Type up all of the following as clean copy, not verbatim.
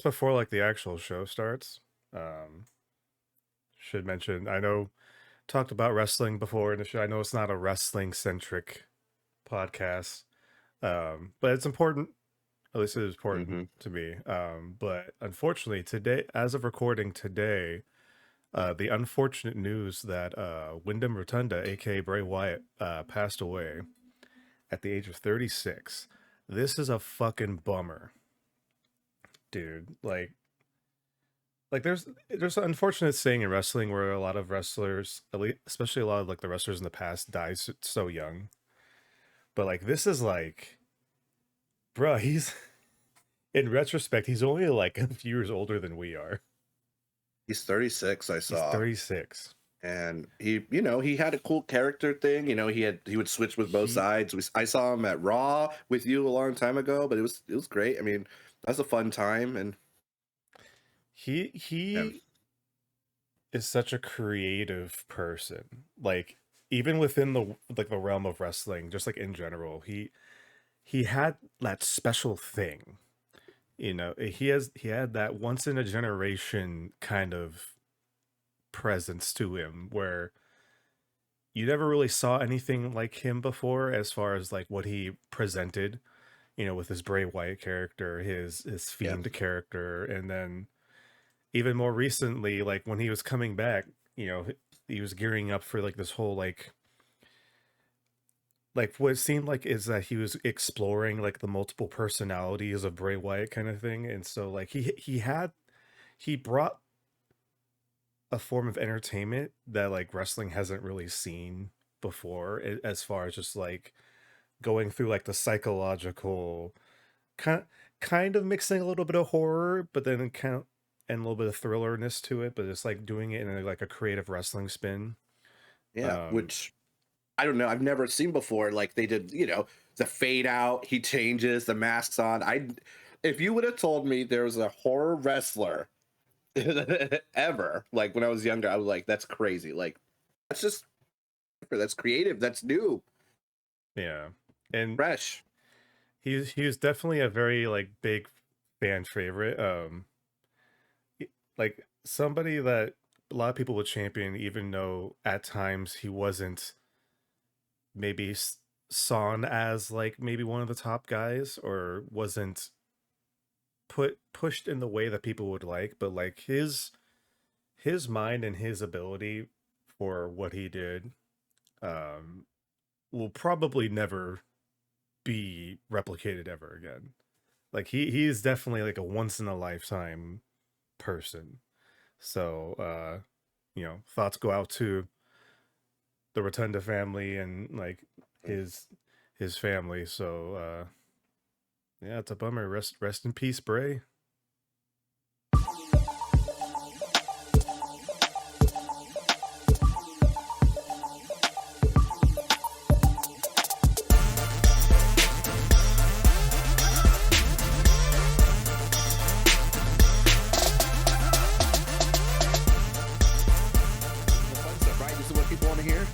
before like the actual show starts, um, should mention I know talked about wrestling before in the show. I know it's not a wrestling centric podcast, but it's important. At least it is important Hmm. to me. But unfortunately, today, as of recording today, the unfortunate news that Wyndham Rotunda, aka Bray Wyatt, passed away at the age of 36. This is a fucking bummer, dude. Like there's an unfortunate saying in wrestling where a lot of wrestlers, at least, especially a lot of like the wrestlers in the past, die so young. But like this is like, bruh, he's in retrospect, he's only like a few years older than we are. He's 36, I He's saw. 36. And he had a cool character thing. He would switch with both He sides. I saw him at Raw with you a long time ago, but it was great. I mean, that's a fun time. And yeah, he is such a creative person. Like even within the realm of wrestling, just like in general, he had that special thing. He had that once in a generation kind of presence to him where you never really saw anything like him before as far as like what he presented, with his Bray Wyatt character, his yeah, Fiend character, and then even more recently, like when he was coming back, he was gearing up for like this whole like what it seemed like is that he was exploring like the multiple personalities of Bray Wyatt kind of thing. And so like he brought a form of entertainment that like wrestling hasn't really seen before, as far as just like going through like the psychological kind of mixing a little bit of horror, but then kind of and a little bit of thrillerness to it, but it's like doing it in like a creative wrestling spin. yeah. Um, Which I don't know. I've never seen before. Like they did, the fade out. He changes the masks on. If you would have told me there was a horror wrestler ever, like when I was younger, I was like, that's crazy. Like that's just that's creative. That's new, yeah, and fresh. he was definitely a very like big fan favorite. Like somebody that a lot of people would champion, even though at times he wasn't maybe sawn as like maybe one of the top guys or wasn't pushed in the way that people would like, but like his mind and his ability for what he did um will probably never be replicated ever again. Like he is definitely like a once in a lifetime person. So thoughts go out to the Rotunda family and like his his family. So yeah, it's a bummer. Rest in peace, Bray. The fun stuff, right? This is what people want to hear,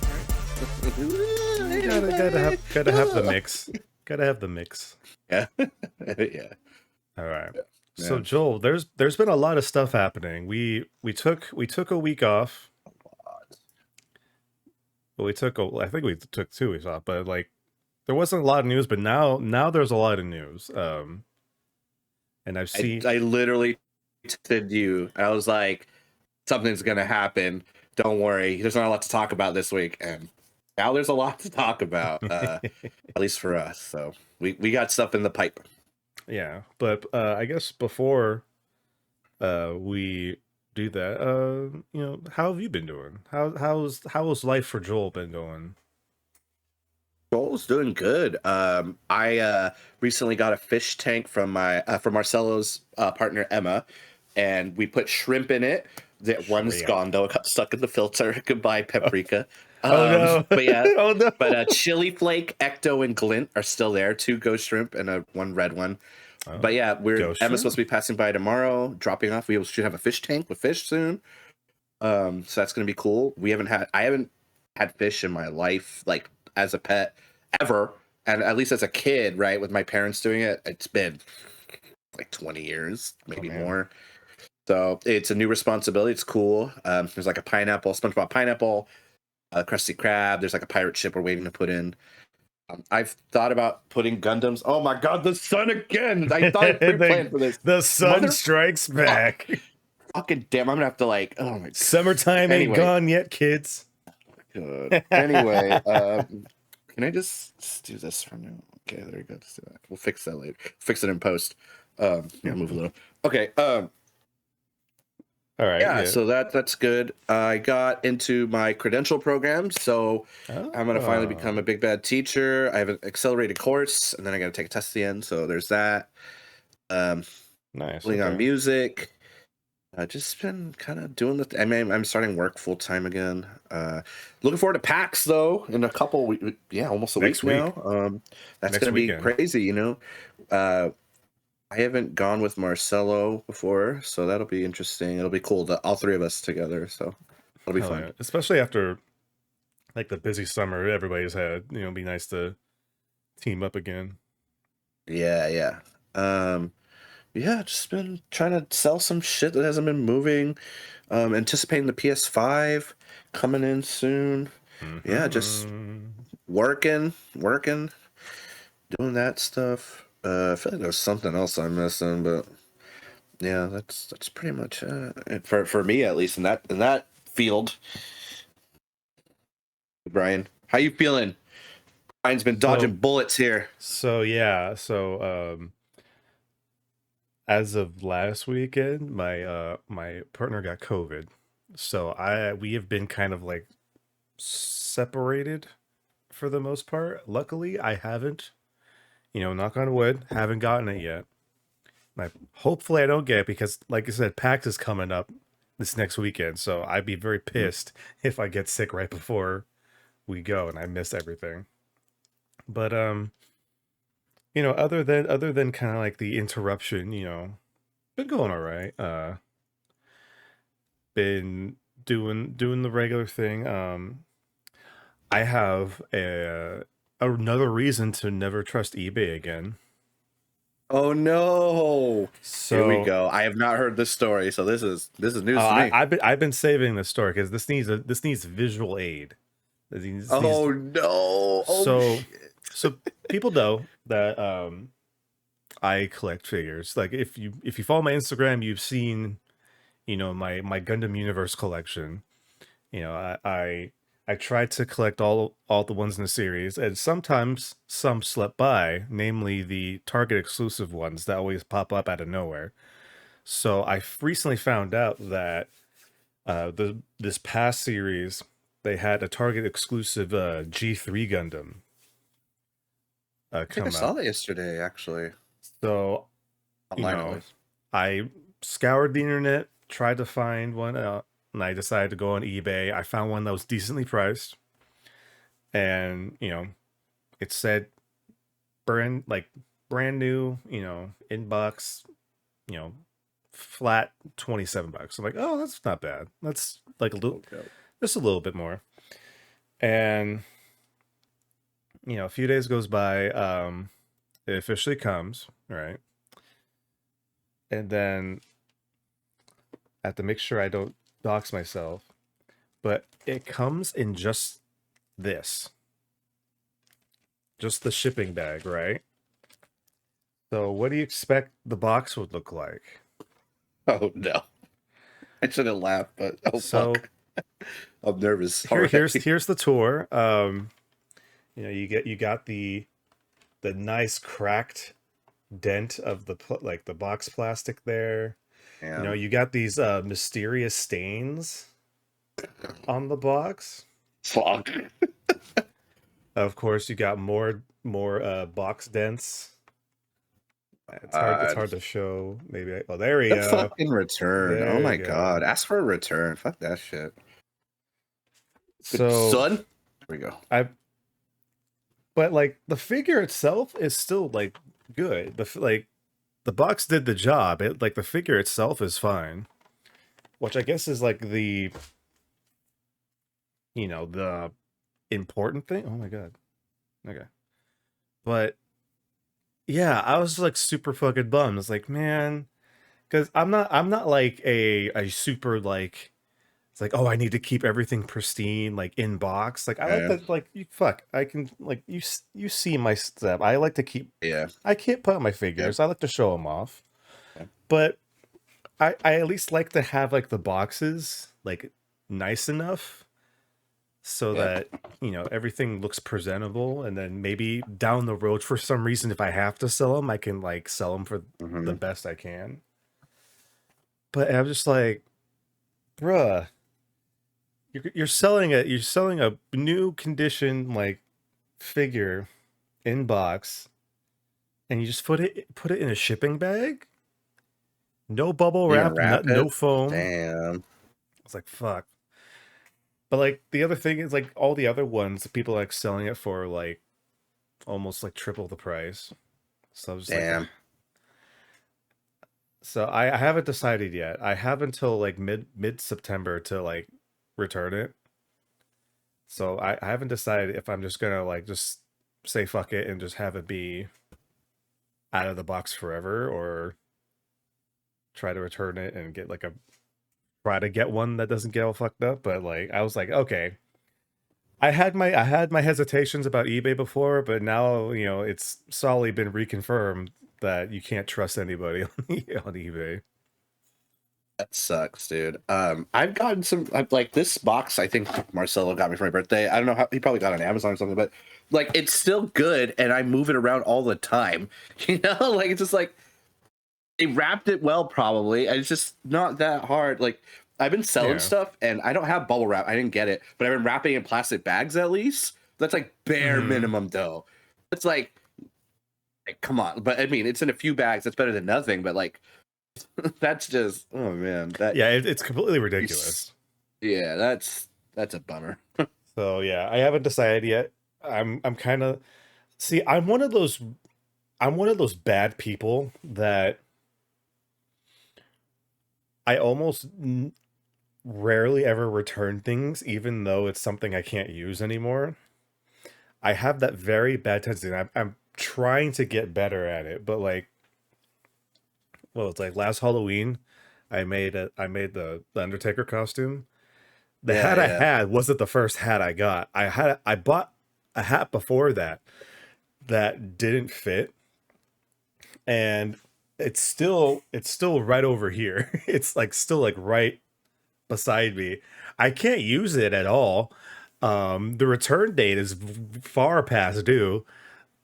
You right? gotta have the mix. Gotta have the mix. Yeah, yeah, All right. So man. Joel, there's been a lot of stuff happening. We took a week off. Well, I think we took 2 weeks off, but like there wasn't a lot of news, but now there's a lot of news. And I've seen I literally texted you. I was like, something's gonna happen. Don't worry. There's not a lot to talk about this week, and now there's a lot to talk about. At least for us. So we got stuff in the pipe. yeah, but I guess before we do that, how have you been doing? How's life for Joel been going? Joel's doing good. I recently got a fish tank from Marcelo's partner Emma, and we put shrimp in it. That one's Shrimp. gone though; it got stuck in the filter. Goodbye, paprika. Oh no. But yeah, Oh no. but chili flake, ecto, and glint are still there. 2 ghost shrimp and one red one. Oh, But yeah, ghost Emma's shrimp. supposed to be passing by tomorrow, dropping off. We should have a fish tank with fish soon. So that's gonna be cool. I haven't had fish in my life, like as a pet, ever, and at least as a kid, right? With my parents doing it, it's been like 20 years, Oh maybe man. more. So it's a new responsibility. It's cool. There's like a pineapple, SpongeBob pineapple, a Krusty Krab. There's like a pirate ship we're waiting to put in. I've thought about putting Gundams. Oh my god, the sun again! I thought I pre-planned for this. The sun Mother strikes fuck. back. Fucking damn, I'm gonna have to like, oh my god. Summertime ain't Anyway, gone yet, kids. good. Anyway, can I just do this for now? Okay, there you go. Just do that. We'll fix that later. Fix it in post. Yeah, move a little. Okay. All right, Yeah, yeah. so that's good. I got into my credential program, so I'm gonna finally become a Oh, big bad teacher. I have an accelerated course, and then I got to take a test at the end. So there's that. Um, nice. playing on Okay. music. I just been kind of doing the. I mean, I'm starting work full time again. Looking forward to PAX though in a couple. Yeah, almost a Next week now. week. That's Next gonna be weekend. crazy. I haven't gone with Marcelo before, so that'll be interesting. It'll be cool to all three of us together. So it'll be Hell fun. yeah. Especially after like the busy summer everybody's had. It'd be nice to team up again. Yeah, yeah. Yeah, just been trying to sell some shit that hasn't been moving. Anticipating the PS5 coming in soon. Yeah, just Hmm. working, doing that stuff. I feel like there's something else I'm missing, but yeah, that's pretty much it for me at least in that field. Brian, how you feeling? Brian's been dodging So bullets here. yeah. As of last weekend, my partner got COVID. So we have been kind of like separated for the most part. Luckily, I haven't, knock on wood, haven't gotten it yet. Hopefully I don't get it because like I said, PAX is coming up this next weekend, so I'd be very Mhm. pissed if I get sick right before we go and I miss everything. But other than kind of like the interruption, been going all right. Been doing the regular thing. I have another reason to never trust eBay again. Oh no! Here we So go. I have not heard this story, so this is news to me. I've been saving this story because this needs visual aid. Oh no! Oh So shit! so people know that I collect figures. Like if you follow my Instagram, you've seen my Gundam Universe collection. I tried to collect all the ones in the series, and sometimes some slip by, namely the Target exclusive ones that always pop up out of nowhere. So I recently found out that this past series they had a Target exclusive G3 Gundam I think I come saw out. that yesterday, actually, So online at least. I scoured the internet, tried to find one, and I decided to go on eBay. I found one that was decently priced, and it said brand new, inbox, you know, flat $27. I'm like, oh, that's not bad. That's like Okay. just a little bit more. And a few days goes by, it officially comes, right? And then I have to make sure I don't dox myself, but it comes in this, just the shipping bag, right? So what do you expect the box would look like? Oh no! I shouldn't laugh, but oh So fuck! I'm nervous here here's already. here's the tour. You got the nice cracked dent of like the box plastic there. And You got these mysterious stains on the box. fuck. Of course, you got more box dents. It's hard God. to show. Maybe oh, there we The go. fucking return. Oh There you my go. god. Ask for a return. Fuck that shit. Good So son. There we go. I but like the figure itself is still like good. The box did the job. It like the figure itself is fine, which I guess is like the important thing. Oh my god. Okay. But yeah, I was like super fucking bummed. It's like, man, because I'm not like a super like it's like, oh, I need to keep everything pristine, like in box. Like I like Yeah, that, like you fuck. I can like you see my step. I like to keep yeah, I can't put out my yeah, figures. I like to show them off. yeah. But I at least like to have like the boxes like nice enough so Yeah. that everything looks presentable, and then maybe down the road for some reason if I have to sell them I can like sell them for the Hmm. best I can. But I'm just like, bruh, you're selling a new condition like figure in box, and you just put it in a shipping bag, no bubble You even wrap, wrap no it? foam. Damn. It's like, fuck. But like the other thing is like all the other ones people like selling it for like almost like triple the price. So I was just like, Damn. so I haven't decided yet. I have until like mid September to like return it. So I haven't decided if I'm just gonna like just say fuck it and just have it be out of the box forever, or try to return it and get like a try to get one that doesn't get all fucked up. But like I was like, okay, I had my hesitations about eBay before, but now it's solidly been reconfirmed that you can't trust anybody on eBay. That sucks, dude. I've gotten some like this box. I think Marcelo got me for my birthday. I don't know how he probably got it on Amazon or something, but like it's still good, and I move it around all the time. You know, like it's just like they wrapped it well, probably. And it's just not that hard. Like I've been selling Yeah. stuff, and I don't have bubble wrap. I didn't get it, but I've been wrapping in plastic bags at least. That's like bare Hmm. minimum, though. It's like come on. But I mean, it's in a few bags. That's better than nothing. But like that's just oh man, that Yeah, it's completely is ridiculous. yeah, that's a bummer. So yeah, I haven't decided yet. I'm kind of see. I'm one of those bad people that I almost rarely ever return things, even though it's something I can't use anymore. I have that very bad tendency. And I'm trying to get better at it, but like, well, it's like last Halloween, I made the Undertaker costume. The Yeah, hat I yeah. had wasn't the first hat I got. I bought a hat before that didn't fit, and it's still right over here. It's like still like right beside me. I can't use it at all. The return date is far past due.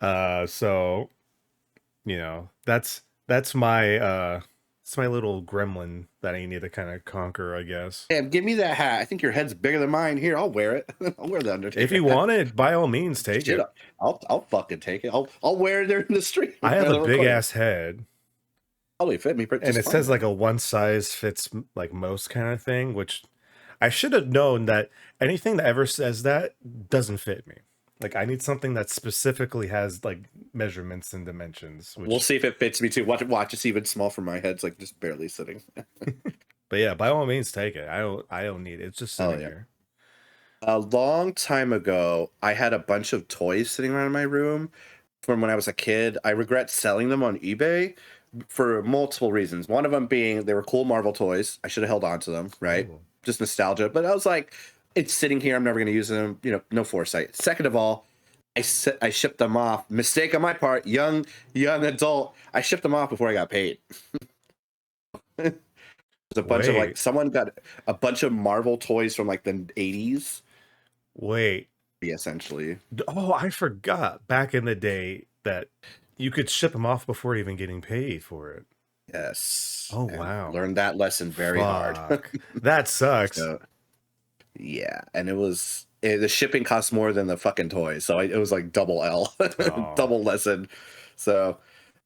So that's my little gremlin that I need to kind of conquer, I guess. Damn, give me that hat. I think your head's bigger than mine. Here, I'll wear it. I'll wear the If Undertaker you hat. want it, by all means, take Shit, it. I'll fucking take it. I'll wear it there in the stream I or have a the big recording. ass head, Probably fit me and just it says fine. like a one size fits like most kind of thing, which I should have known that anything that ever says that doesn't fit me. Like I need something that specifically has like measurements and dimensions, We'll which see if it fits me too. Watch, it's even small for my head. It's like just barely sitting. but yeah, by all means take it. I don't need it. It's just Oh sitting yeah. here. A long time ago, I had a bunch of toys sitting around in my room from when I was a kid. I regret selling them on eBay for multiple reasons. One of them being they were cool Marvel toys. I should have held on to them, right? Oh. Just nostalgia. But I was like, it's sitting here. I'm never going to use them. You know, no foresight. Second of all, I shipped them off. Mistake on my part. Young adult. I shipped them off before I got paid. There's a bunch of like Wait, someone got a bunch of Marvel toys from like the 80s, wait. essentially. Oh, I forgot back in the day that you could ship them off before even getting paid for it. Yes, Oh, and wow. learned that lesson very hard. Fuck. That sucks. So yeah, and the shipping costs more than the fucking toy, so it was like double L, Oh. double lesson. So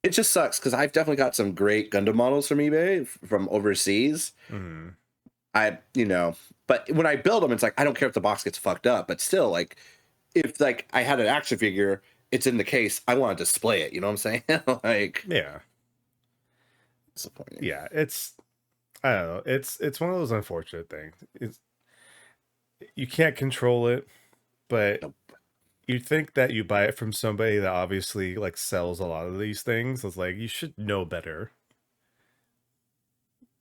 it just sucks because I've definitely got some great Gundam models from eBay from overseas. Mm. But when I build them, it's like I don't care if the box gets fucked up, but still, like if like I had an action figure, it's in the case. I want to display it. You know what I'm saying? Like Yeah. disappointing. Yeah, I don't know. It's one of those unfortunate things. You can't control it, but Nope. you'd think that you buy it from somebody that obviously like sells a lot of these things. It's like you should know better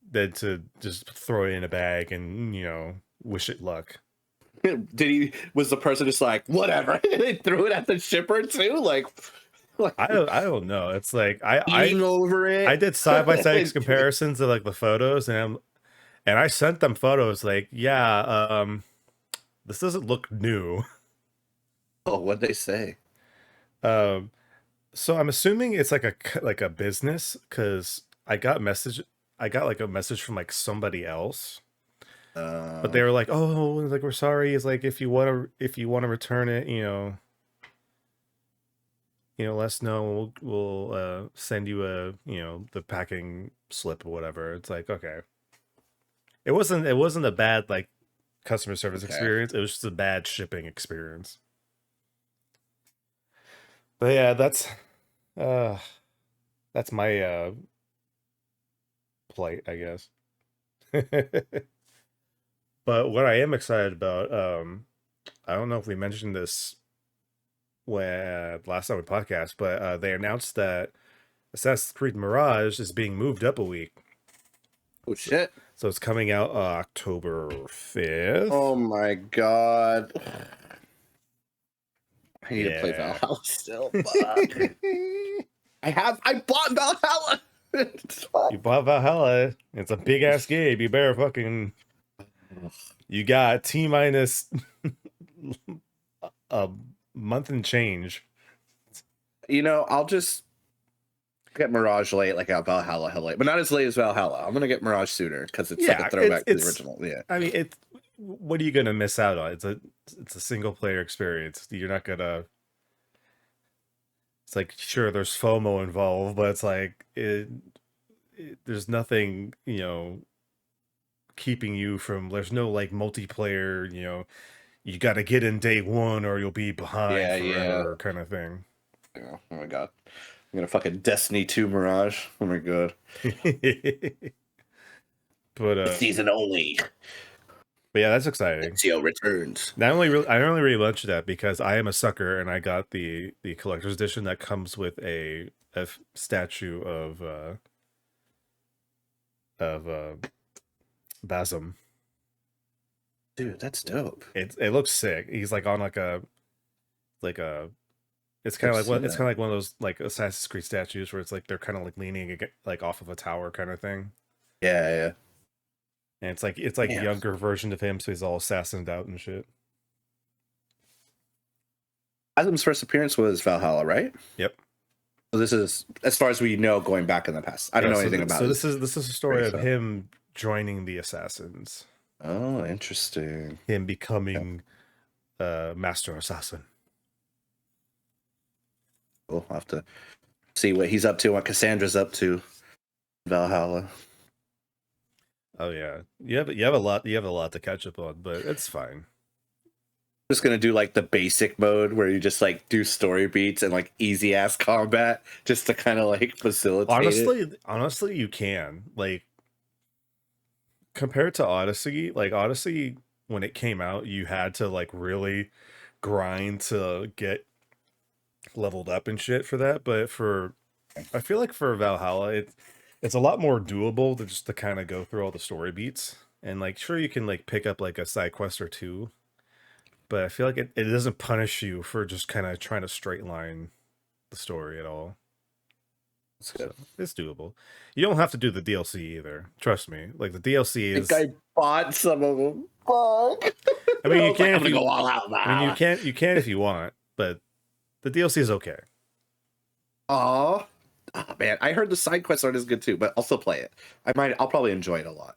than to just throw it in a bag and wish it luck. Was the person just like, whatever? They threw it at the shipper too? Like I don't know. It's like eating over I it? did side by side comparisons of like the photos, and I sent them photos like, yeah, this doesn't look new. Oh, what'd they say? Um, so I'm assuming it's like a business because I got like a message from like somebody else, but they were like, oh, like we're sorry. It's like if you want to return it, let us know. We'll send you a the packing slip or whatever. It's like okay, it wasn't a bad like customer service Okay. experience. It was just a bad shipping experience. But yeah, uh that's my plight, I guess. But what I am excited about, I don't know if we mentioned this when last time we podcast, but they announced that Assassin's Creed Mirage is being moved up a week. Oh shit. So it's coming out October 5th. Oh my god. I need to play Yeah. Valhalla still. Fuck. I bought Valhalla. You bought Valhalla. It's a big ass game. You better fucking. You got T minus a month and change. I'll just get Mirage late, like out Valhalla hell late, but not as late as Valhalla. I'm gonna get Mirage sooner because it's like a throwback to the original. Yeah. I mean, what are you gonna miss out on? It's a single player experience. You're not gonna. It's like sure, there's FOMO involved, but it's like there's nothing keeping you from. There's no like multiplayer. You got to get in day one or you'll be behind forever kind of thing. Oh my god. I'm gonna fucking Destiny 2 Mirage. Oh my god. But season only. But yeah, that's exciting. Ezio returns. I only really mentioned that because I am a sucker and I got the collector's edition that comes with a statue of Basm. Dude, that's dope. It looks sick. He's like on like a it's kind of like one of those like Assassin's Creed statues where it's like they're kind of like leaning like off of a tower kind of thing. Yeah. And it's like a younger version of him, so he's all assassined out and shit. Adam's first appearance was Valhalla, right? Yep. So this is, as far as we know, going back in the past. I don't know anything about it. So this is a story of him joining the assassins. Oh, interesting. Him becoming master assassin. We'll have to see what he's up to, what Cassandra's up to. Valhalla. Oh yeah, you have a lot to catch up on, but it's fine. Just gonna do like the basic mode where you just like do story beats and like easy ass combat just to kind of like facilitate honestly you can like compared to Odyssey, like Odyssey when it came out you had to like really grind to get leveled up and shit for that, but I feel like for Valhalla it's a lot more doable to just to kind of go through all the story beats, and like sure you can like pick up like a side quest or two, but I feel like it doesn't punish you for just kind of trying to straight line the story at all. So it's doable. You don't have to do the DLC either. Trust me. Like the DLC is. I bought some of them. Fuck. I mean, you can. I mean, you can if you want, but the DLC is okay. Oh man, I heard the side quests aren't as good too, but I'll still play it. I'll probably enjoy it a lot.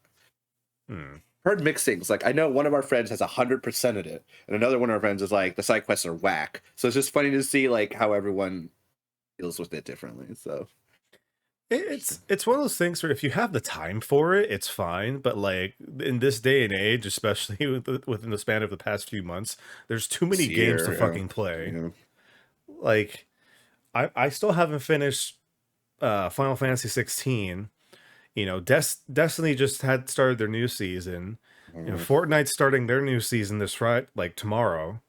Heard mixed things. Like I know one of our friends has 100% of it, and another one of our friends is like the side quests are whack. So it's just funny to see like how everyone deals with it differently. So it's one of those things where if you have the time for it, it's fine. But like in this day and age, especially within the span of the past few months, there's too many games to fucking play. Yeah. Like I still haven't finished Final Fantasy 16. Destiny just had started their new season. Fortnite's starting their new season this Friday, like tomorrow.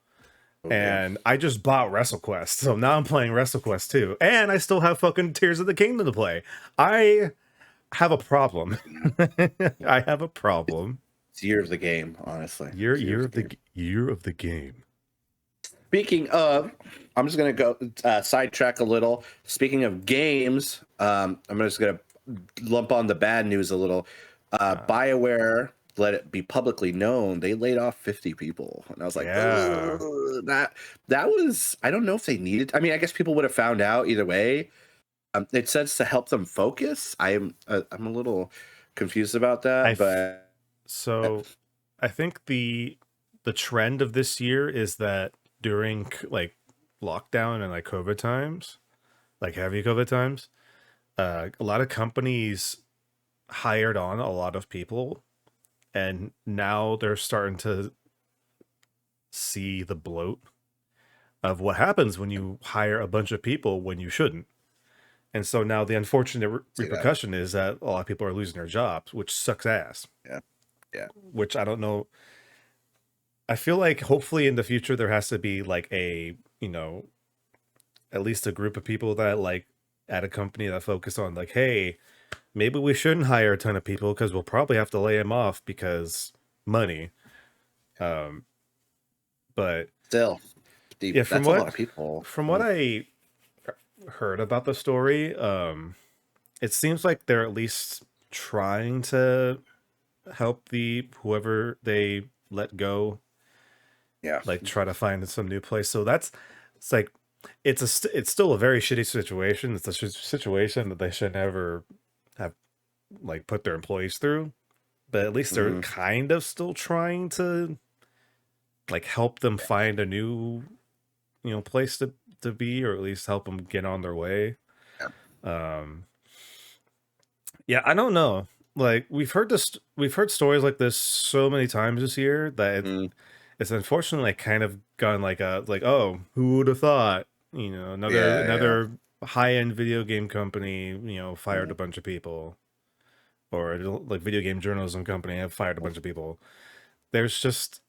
Okay. And I just bought WrestleQuest, so now I'm playing WrestleQuest 2, and I still have fucking Tears of the Kingdom to play. I have a problem. I have a problem. It's year of the game, honestly. Year It's year year of the of the game. year of the game. Speaking of, I'm just gonna go sidetrack a little. Speaking of games, I'm just gonna lump on the bad news a little. Uh, BioWare let it be publicly known they laid off 50 people, and I was like, yeah. "Ugh," that was, I don't know if they needed. I mean, I guess people would have found out either way. It says to help them focus. I'm a little confused about that, but So I think the trend of this year is that during like lockdown and like COVID times, like heavy COVID times, a lot of companies hired on a lot of people, and now they're starting to see the bloat of what happens when you hire a bunch of people when you shouldn't. And so now the unfortunate see that. repercussion is that a lot of people are losing their jobs, which sucks ass. Yeah, yeah. Which I don't know. I feel like hopefully in the future there has to be like a, at least a group of people that like at a company that focus on like, hey, maybe we shouldn't hire a ton of people because we'll probably have to lay them off because money. Um, but Still, yeah, that's a lot of people. from what I heard about the story, it seems like they're at least trying to help the whoever they let go, Yeah. like try to find some new place. So it's like it's still a very shitty situation. It's a situation that they should never have like put their employees through. But at least they're Hmm. kind of still trying to like help them find a new place to be, or at least help them get on their way. Yeah. um yeah, I don't know, like we've heard stories like this so many times this year that Mm, it's unfortunately like kind of gone like oh, who would have thought, yeah, yeah. another high-end video game company fired a Mm, bunch of people, or like video game journalism company have fired a bunch of people. There's just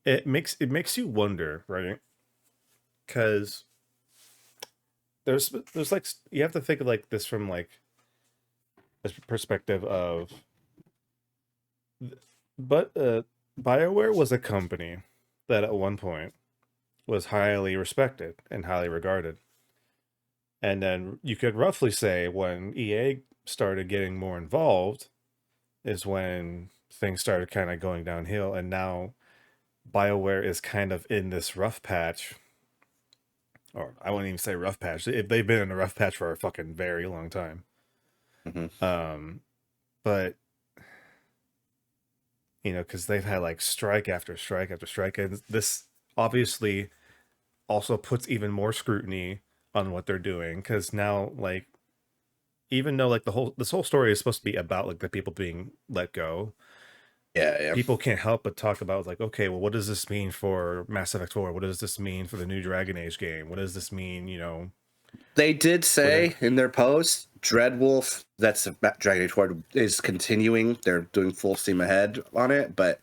it makes you wonder, right? Because there's like you have to think of like this from like a perspective of, but BioWare was a company that at one point was highly respected and highly regarded. And then you could roughly say when EA started getting more involved is when things started kind of going downhill. And now BioWare is kind of in this rough patch, or I wouldn't even say rough patch. They've been in a rough patch for a fucking very long time. mhm. Um, but because they've had like strike after strike after strike, and this obviously also puts even more scrutiny on what they're doing. Because now, like, even though like this whole story is supposed to be about like the people being let go, Yeah, yeah. people can't help but talk about like, okay, well, what does this mean for Mass Effect 4? What does this mean for the new Dragon Age game? What does this mean, They did whatever? say in their post, Dreadwolf, that's Dragon Age 4, is continuing. They're doing full steam ahead on it, but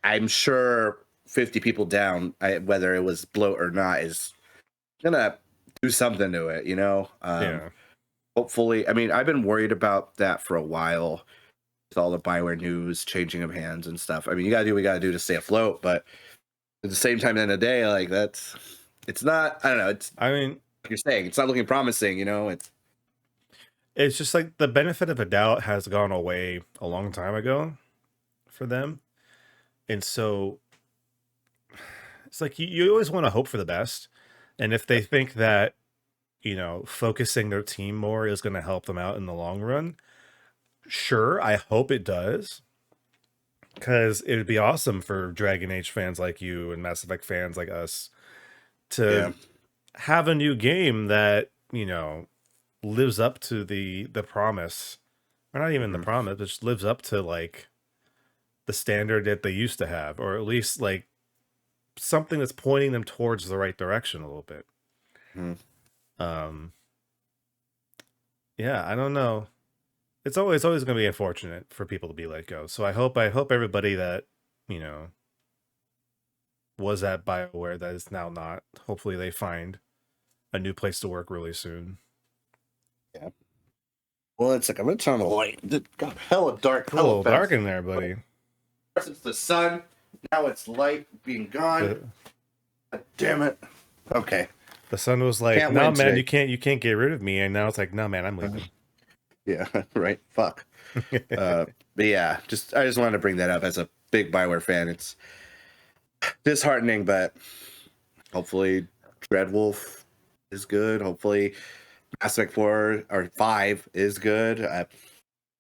I'm sure 50 people down, whether it was bloat or not, is gonna do something to it, you know? Yeah. Hopefully, I mean, I've been worried about that for a while with all the Bioware news, changing of hands and stuff. I mean, you gotta do what you gotta do to stay afloat, but at the same time, at the end of the day, like it's not, I don't know, it's I mean, like you're saying, it's not looking promising, you know? it's just like the benefit of a doubt has gone away a long time ago for them. And so it's like you always want to hope for the best. And if they think that, focusing their team more is going to help them out in the long run, sure, I hope it does. Because it would be awesome for Dragon Age fans like you and Mass Effect fans like us Yeah. to have a new game that, lives up to the promise. Or not even the Hmm. promise, but just lives up to like the standard that they used to have, or at least like something that's pointing them towards the right direction a little bit. Hmm. Um, yeah, I don't know. It's always going to be unfortunate for people to be let go. So I hope everybody that you know was at BioWare that is now not. Hopefully they find a new place to work really soon. Yeah. Well, it's like I'm gonna turn on the light. It got hella dark, It's a hella little fast. dark in there, buddy. First it's the sun. Now it's light being gone. The God damn it. Okay. the sun was like, Can't "No, win man, today. you can't get rid of me." And now it's like, "No, man, I'm leaving." Yeah, right. Fuck. But yeah, I just wanted to bring that up as a big Bioware fan. It's disheartening, but hopefully Dreadwolf is good. Hopefully Mass Effect 4 or 5 is good. We'll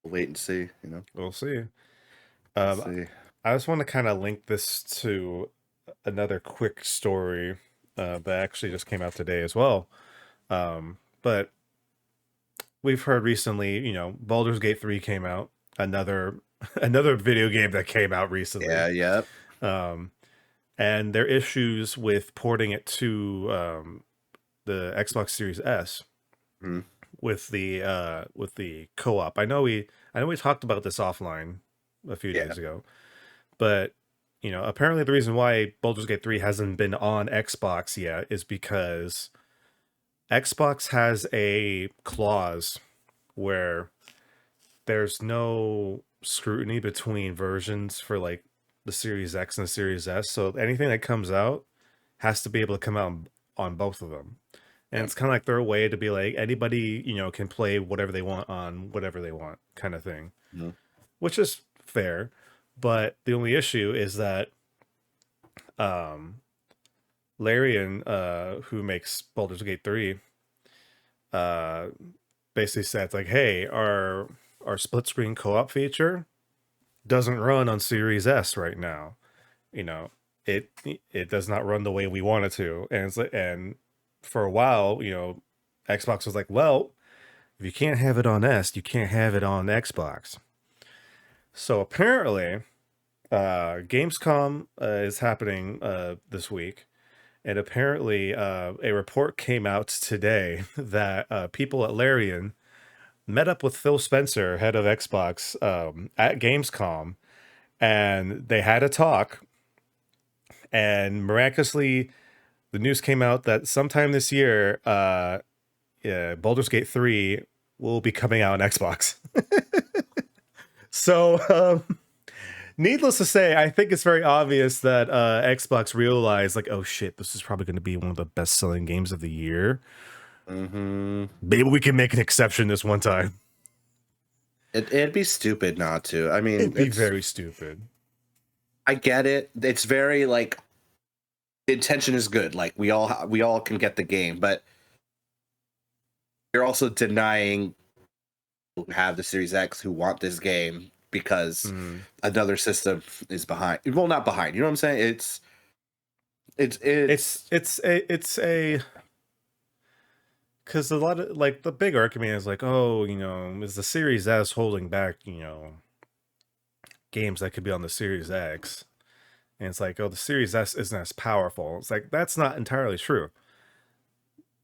wait and see, you know. We'll see. Let's Um, see. I just want to kind of link this to another quick story that actually just came out today as well. But we've heard recently, Baldur's Gate 3 came out, another another video game that came out recently. Yeah, yeah. Um, and their issues with porting it to the Xbox Series S Mhm. with the co-op. I know we talked about this offline a few Yeah. days ago, but apparently the reason why Baldur's Gate 3 hasn't been on Xbox yet is because Xbox has a clause where there's no scrutiny between versions for like the Series X and the Series S. So anything that comes out has to be able to come out on both of them. And Yeah. it's kind of like their way to be like anybody, can play whatever they want on whatever they want kind of thing, Mhm. which is fair. But the only issue is that um Larian, who makes Baldur's Gate 3, uh basically said it's like, hey, our split screen co-op feature doesn't run on Series S right now. You know, it it does not run the way we want it to. And it's like, and for a while, Xbox was like, well, if you can't have it on S, you can't have it on Xbox. So apparently, Gamescom is happening this week, and apparently, a report came out today that people at Larian met up with Phil Spencer, head of Xbox, at Gamescom, and they had a talk. And miraculously, the news came out that sometime this year, Baldur's Gate 3 will be coming out on Xbox. So, needless to say, I think it's very obvious that Xbox realized, like, oh shit, this is probably going to be one of the best-selling games of the year. Mm-hmm. Maybe we can make an exception this one time. It'd be stupid not to. I mean, It'd be very stupid. I get it. It's very like the intention is good. Like we all can get the game, but you're also denying who have the Series X who want this game because another system is behind. Well, not behind. You know what I'm saying? It's a because a lot of like the big argument is like, oh, is the Series S holding back, games that could be on the Series X? And it's like, oh, the Series S isn't as powerful. It's like that's not entirely true.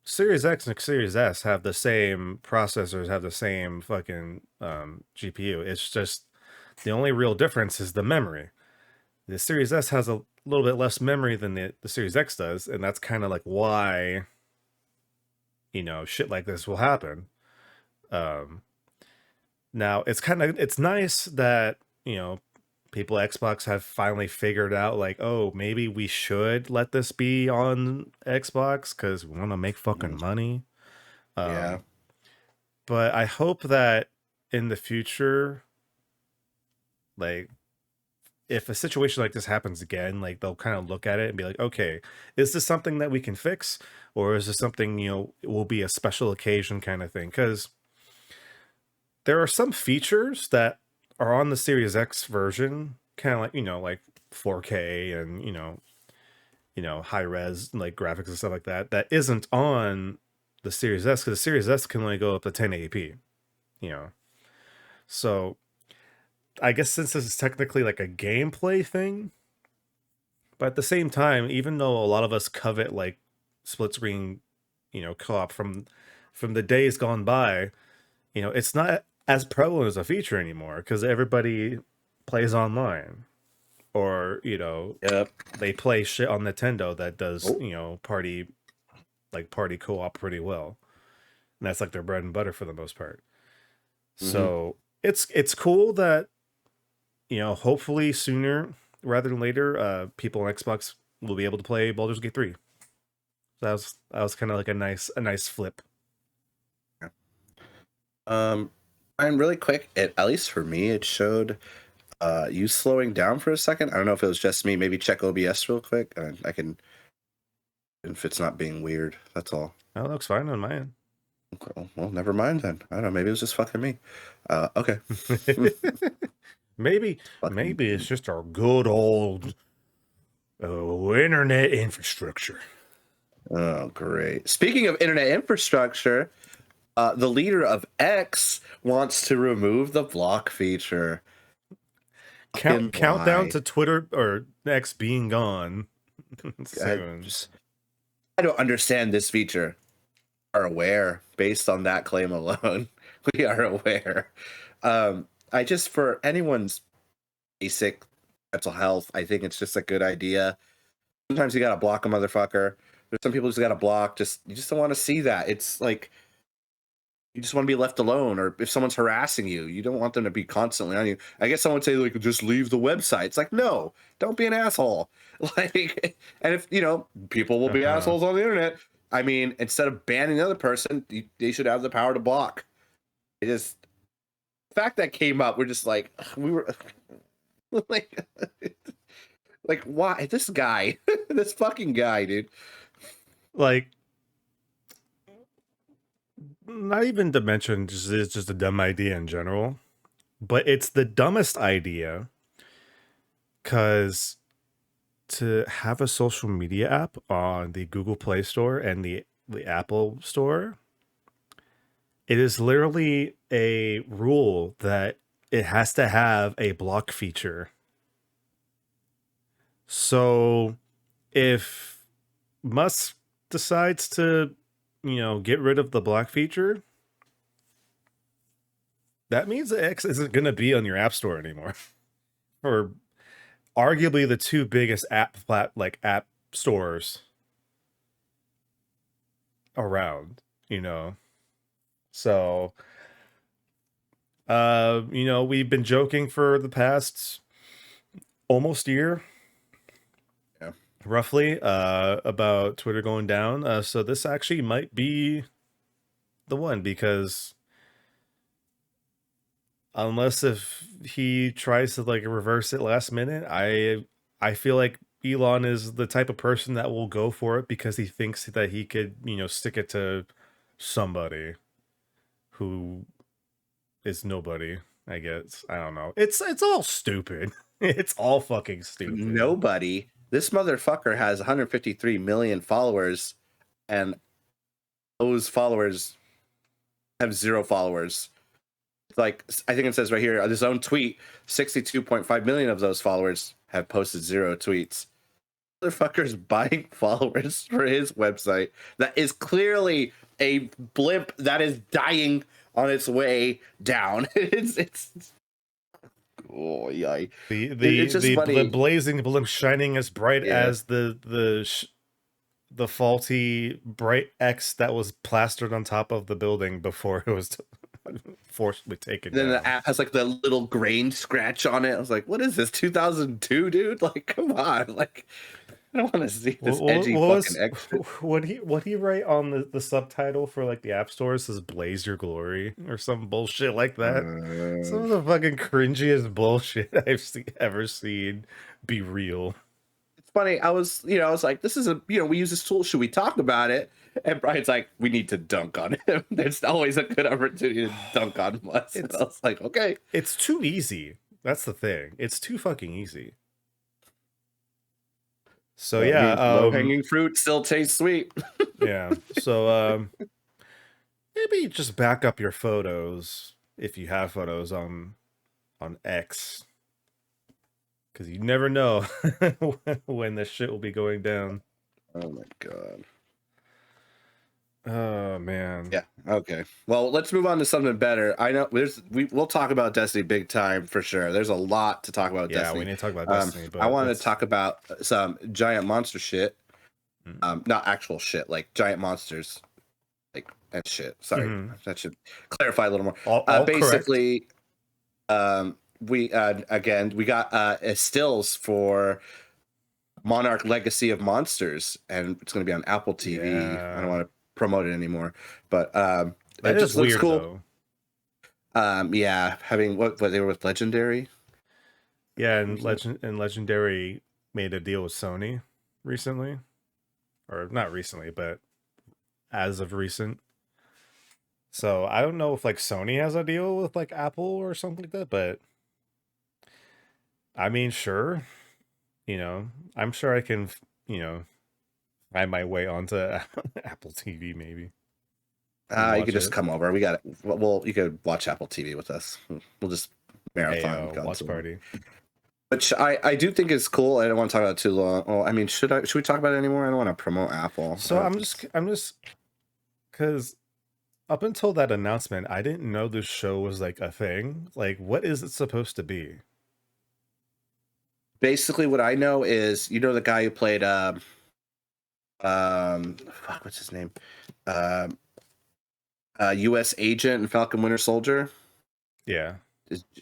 Series X and Series S have the same processors, have the same fucking GPU. It's just the only real difference is the memory. The Series S has a little bit less memory than the Series X does, and that's kind of like why shit like this will happen. Now it's nice that people at Xbox have finally figured out like, oh, maybe we should let this be on Xbox because we want to make fucking money. Yeah. But I hope that in the future, like if a situation like this happens again, like they'll kind of look at it and be like, okay, is this something that we can fix, or is this something it will be a special occasion kind of thing? Because there are some features that are on the Series X version, kind of like like 4K and high res like graphics and stuff like that, that isn't on the Series S because the Series S can only go up to 1080p. So I guess since this is technically like a gameplay thing, but at the same time, even though a lot of us covet like split screen, co-op from the days gone by, it's not as prevalent as a feature anymore because everybody plays online. or Yep. they play shit on Nintendo that does Oh. party co-op pretty well, and that's like their bread and butter for the most part. Mm-hmm. So it's cool that hopefully sooner rather than later, people on Xbox will be able to play Baldur's Gate 3. So that was kind of like a nice flip. Yeah. And really quick, at least for me, it showed you slowing down for a second. I don't know if it was just me. Maybe check OBS real quick, and I can, if it's not being weird. That's all. Oh, that looks fine on my end. Okay, well, never mind then. I don't know. Maybe it was just fucking me. Okay. maybe Fucking. maybe it's just our good old internet infrastructure. Oh, great. Speaking of internet infrastructure, the leader of X wants to remove the block feature. Fucking Countdown why? to Twitter or X being gone I soon. just, I don't understand this feature. Are aware based on that claim alone. We are aware. I just, for anyone's basic mental health, I think it's just a good idea. Sometimes you gotta block a motherfucker. There's some people who just gotta block. You just don't want to see that. It's like you just want to be left alone, or if someone's harassing you, you don't want them to be constantly on you. I guess someone would say like just leave the website. It's like, no, don't be an asshole. Like, and if people will be Uh-huh. assholes on the internet. I mean, instead of banning the other person, they should have the power to block. It just, the fact that came up, we're just like, we were like, like why this guy, this fucking guy, dude. Like, not even to mention it's just a dumb idea in general, but it's the dumbest idea because to have a social media app on the Google Play Store and the Apple Store, it is literally a rule that it has to have a block feature. So if Musk decides to, get rid of the block feature, that means the X isn't going to be on your app store anymore. Or arguably the two biggest app stores around, So, we've been joking for the past almost year, Yeah. roughly, about Twitter going down. So this actually might be the one, because unless if he tries to like reverse it last minute, I feel like Elon is the type of person that will go for it because he thinks that he could, stick it to somebody who is nobody, I guess. I don't know. It's all stupid. It's all fucking stupid. Nobody. This motherfucker has 153 million followers, and those followers have zero followers. Like, I think it says right here on his own tweet, 62.5 million of those followers have posted zero tweets. Motherfucker's buying followers for his website that is clearly a blimp that is dying on its way down. It's oh yeah. It's just The funny. blazing blimp shining as bright Yeah. as the faulty bright X that was plastered on top of the building before it was forcibly taken Then the down. app has like the little grain scratch on it. I was like, what is this, 2002, dude? Like, come on. Like, I don't want to see this edgy What fucking was X shit. what he write on the subtitle for like the app store? It says "Blaze Your Glory" or some bullshit like that. Some Uh, of the fucking cringiest bullshit ever seen. Be real. it's funny. I was like, this is we use this tool. Should we talk about it? And Brian's like, we need to dunk on him. There's always a good opportunity to dunk on us. And I It's was like, okay. it's too easy. That's the thing. It's too fucking easy. So I yeah, mean, low hanging fruit still tastes sweet. yeah. So maybe just back up your photos if you have photos on X, because you never know when this shit will be going down. Oh my god. Oh man. Yeah. Okay. Well, let's move on to something better. I know we'll talk about Destiny big time for sure. There's a lot to talk about Yeah, we Destiny. need to talk about Destiny, I but want to let's. talk about some giant monster shit. Mm. Not actual shit, like giant monsters, like and shit. Sorry, Mhm. that should clarify a little more. All correct. Basically, we again we got stills for Monarch Legacy of Monsters, and it's going to be on Apple TV. I don't Yeah, want to promote it anymore, but that it is just looks weird cool. though. Yeah, having what they were with Legendary Yeah, and recently. Legendary made a deal with Sony recently, or not recently, but as of recent. So I don't know if like Sony has a deal with like Apple or something like that, but I mean, sure, you know, I'm sure I can, you know, find my way onto Apple TV maybe and You could watch just it. come over. We got it. Well, you could watch Apple TV with us. We'll just marathon Watch Godzilla, party. which I do think is cool. I don't want to talk about it too long. Well, I mean, should we talk about it anymore? I don't want to promote Apple. So I'm just because up until that announcement, I didn't know this show was like a thing. Like, what is it supposed to be? Basically, what I know is the guy who played fuck, what's his name? Um, U.S. agent and Falcon Winter Soldier. Yeah.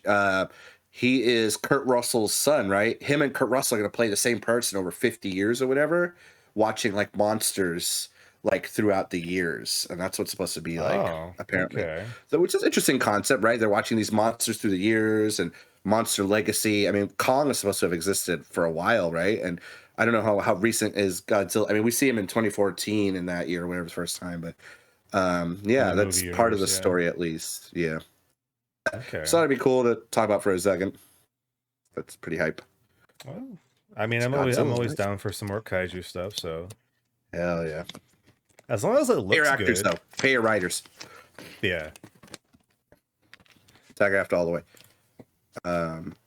Uh, he is Kurt Russell's son, right? Him and Kurt Russell are going to play the same person over 50 years or whatever, watching like monsters like throughout the years. And that's what's supposed to be like, Oh, apparently. okay. So, which is an interesting concept, right? They're watching these monsters through the years and monster legacy. I mean, Kong is supposed to have existed for a while, right? And I don't know how recent is Godzilla. I mean, we see him in 2014 in that year, whatever the first time, but In yeah, the movie that's part of the universe, yeah. story at least. Yeah. Okay. So that'd be cool to talk about for a second. That's pretty hype. Well, I mean, It's I'm Godzilla's always nice. down for some more kaiju stuff. So Hell yeah. as long as it Pay your looks actors good, though. Pay your writers. yeah. Telegraphed all the way.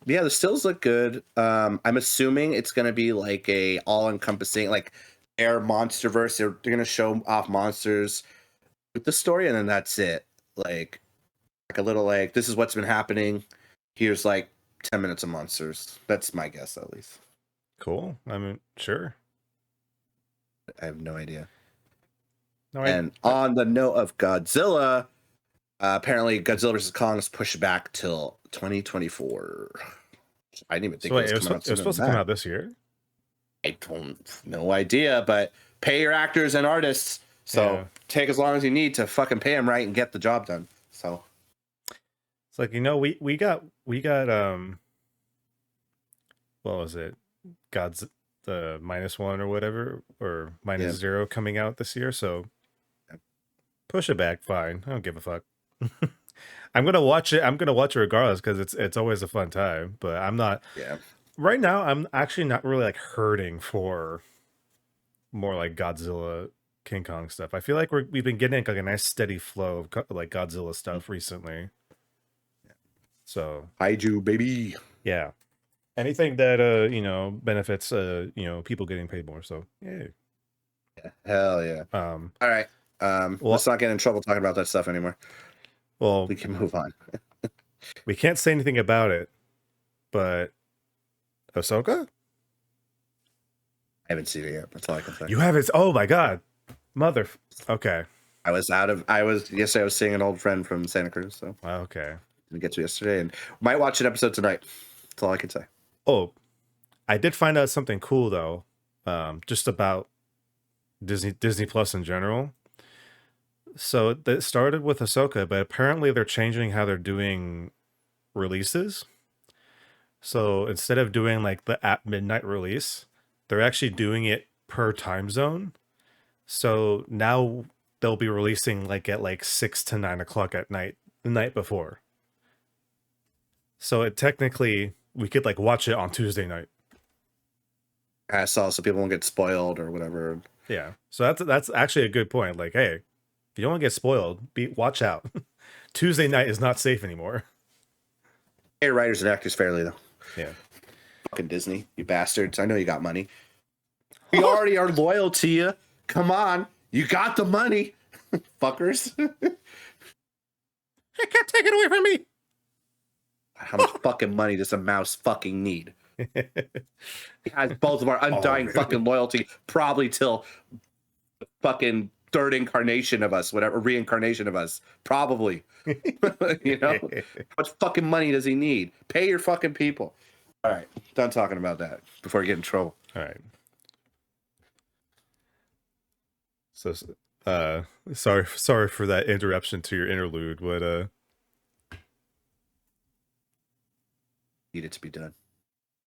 Yeah, the stills look good. I'm assuming it's gonna be like a all-encompassing, like their monsterverse. They're gonna show off monsters with the story, and then that's it. Like a little like this is what's been happening. Here's like 10 minutes of monsters. That's my guess at least. Cool. I mean, sure. I have no idea. No, And on the note of Godzilla, apparently Godzilla vs. Kong is pushed back till 2024. I didn't even think so it wait, was coming out it was sooner than supposed to come that. out this year. I don't no idea, but pay your actors and artists. So Yeah. take as long as you need to fucking pay them right and get the job done. So It's like, we got what was it? God's the -1 or whatever, or yeah, -0 coming out this year, so push it back, fine. I don't give a fuck. I'm gonna watch it. I'm gonna watch it regardless because it's always a fun time. But I'm not yeah. right now. I'm actually not really like hurting for more like Godzilla, King Kong stuff. I feel like we've been getting like a nice steady flow of like Godzilla stuff recently. So Kaiju baby. yeah, anything that benefits people getting paid more. So yeah. Yeah, hell yeah. Um. All right. Let's Well. not get in trouble talking about that stuff anymore. Well. We can move on. We can't say anything about it, but Ahsoka. I haven't seen it yet. That's all I can say. You haven't. Oh my god, mother. Okay. I was yesterday. I was seeing an old friend from Santa Cruz, so Okay. didn't get to yesterday, and might watch an episode tonight. That's all I can say. Oh, I did find out something cool though. Just about Disney Plus in general. So it started with Ahsoka, but apparently they're changing how they're doing releases. So instead of doing like the at midnight release, they're actually doing it per time zone. So now they'll be releasing like at like 6 to 9 o'clock at night, the night before. So it technically we could like watch it on Tuesday night. I saw so people won't get spoiled or whatever. Yeah. So that's actually a good point. Like, hey, if you don't want to get spoiled, watch out. Tuesday night is not safe anymore. Hey, writers and actors fairly though. Yeah. Fucking Disney, you bastards! I know you got money. We already are loyal to you. Come on, you got the money. fuckers. I can't take it away from me. How much fucking money does a mouse fucking need? He has both of our undying fucking loyalty, probably till the fucking third incarnation of us, whatever reincarnation of us, probably. You know, how much fucking money does he need? Pay your fucking people. All right, done talking about that before I get in trouble. All right. So, sorry for that interruption to your interlude. What Needed to be done.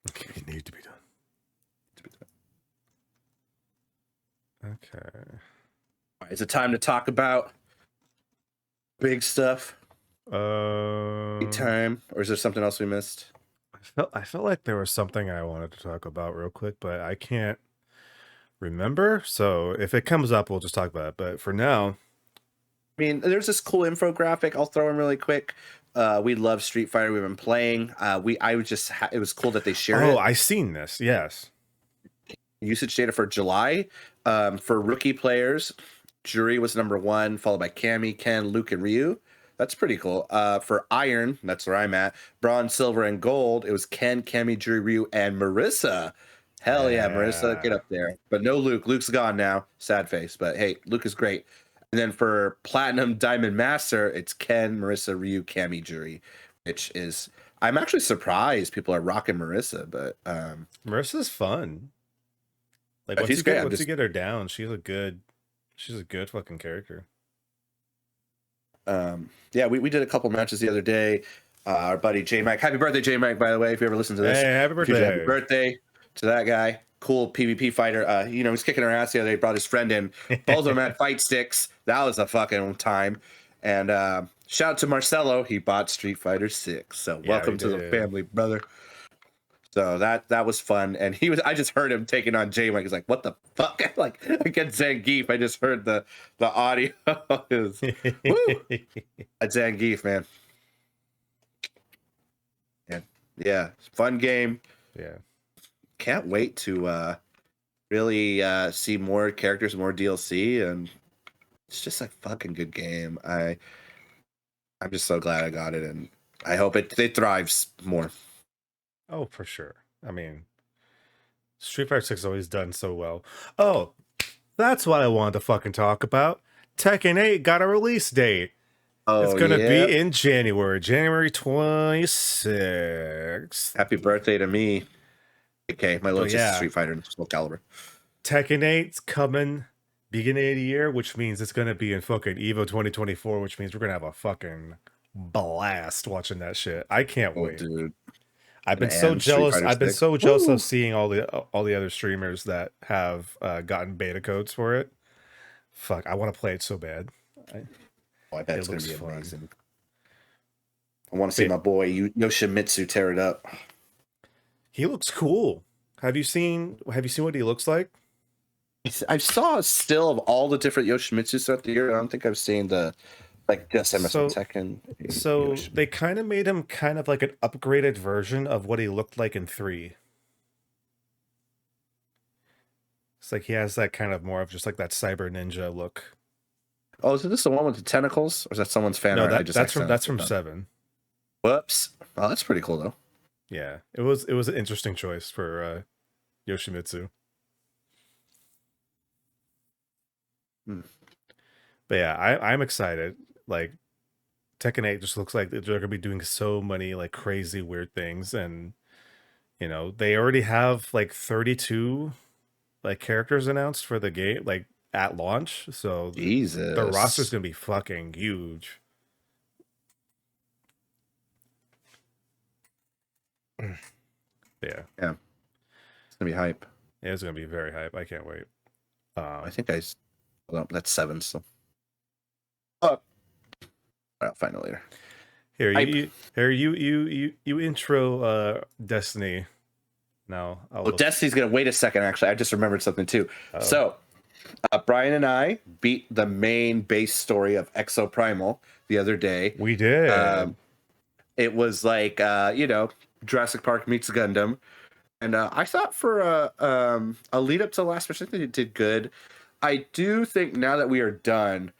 it need to be done. Okay. All right, is it time to talk about big stuff? Time, or is there something else we missed? I felt like there was something I wanted to talk about real quick, but I can't remember. So if it comes up, we'll just talk about it. But for now, I mean, there's this cool infographic I'll throw in really quick. We love Street Fighter. We've been playing. It was cool that they shared it. oh, I seen this. Yes. Usage data for July. For rookie players, Juri was number 1, followed by Cammy, Ken, Luke, and Ryu. That's pretty cool. For Iron, that's where I'm at. Bronze, Silver, and Gold, it was Ken, Cammy, Juri, Ryu, and Marissa. Hell yeah, Marissa, get up there. But no Luke. Luke's gone now. Sad face. But hey, Luke is great. And then for Platinum, Diamond, Master, it's Ken, Marissa, Ryu, Cammy, Juri, which is... I'm actually surprised people are rocking Marissa, but... Marissa's fun. Like once you get her down, she's a good fucking character. Yeah, we did a couple matches the other day. Our buddy J Mike, happy birthday, J Mike, by the way, if you ever listen to this. Hey, happy birthday. Happy birthday to that guy. Cool PvP fighter. He's kicking our ass the other day, brought his friend in. Both of them had fight sticks. That was a fucking time. And shout out to Marcelo, he bought Street Fighter 6. So welcome to the family, brother. So that was fun, and I just heard him taking on J Mike. He's like, "What the fuck?" Like against Zangief. I just heard the audio. Is woo! At Zangief, man. Yeah, fun game. Yeah, can't wait to really see more characters, more DLC, and it's just a fucking good game. I'm just so glad I got it, and I hope it thrives more. Oh, for sure. I mean, Street Fighter 6 has always done so well. Oh, that's what I wanted to fucking talk about. Tekken 8 got a release date. Oh, it's going to be in January 26th. Happy birthday to me. Okay, my little Street Fighter and Soul Calibur. Tekken 8's coming beginning of the year, which means it's going to be in fucking EVO 2024, which means we're going to have a fucking blast watching that shit. I can't wait. Dude. I've been so jealous. I've been so jealous of seeing all the other streamers that have gotten beta codes for it. Fuck, I want to play it so bad. I bet it's gonna be amazing. I want to see my boy Yoshimitsu tear it up. He looks cool. Have you seen what he looks like? I saw a still of all the different Yoshimitsu throughout the year. I don't think I've seen the just Tekken. So they kind of made him kind of like an upgraded version of what he looked like in 3. It's like he has that kind of more of just like that cyber ninja look. Oh, is this the one with the tentacles, or is that someone's fan art? No, that's from 7. Whoops. Oh, that's pretty cool though. Yeah, it was an interesting choice for Yoshimitsu. But yeah, I'm excited. Like Tekken 8 just looks like they're gonna be doing so many like crazy weird things, and they already have like 32 like characters announced for the game like at launch. So Jesus, the roster's gonna be fucking huge. Yeah, it's gonna be hype. Yeah, it's gonna be very hype. I can't wait. I think well, that's 7 still. Oh, I'll find it later. Here, you intro Destiny. Now, Destiny's gonna wait a second. Actually, I just remembered something too. Oh. So, Brian and I beat the main base story of Exo Primal the other day. We did. It was like Jurassic Park meets Gundam, and I thought for a lead up to the last mission, they did good. I do think now that we are done,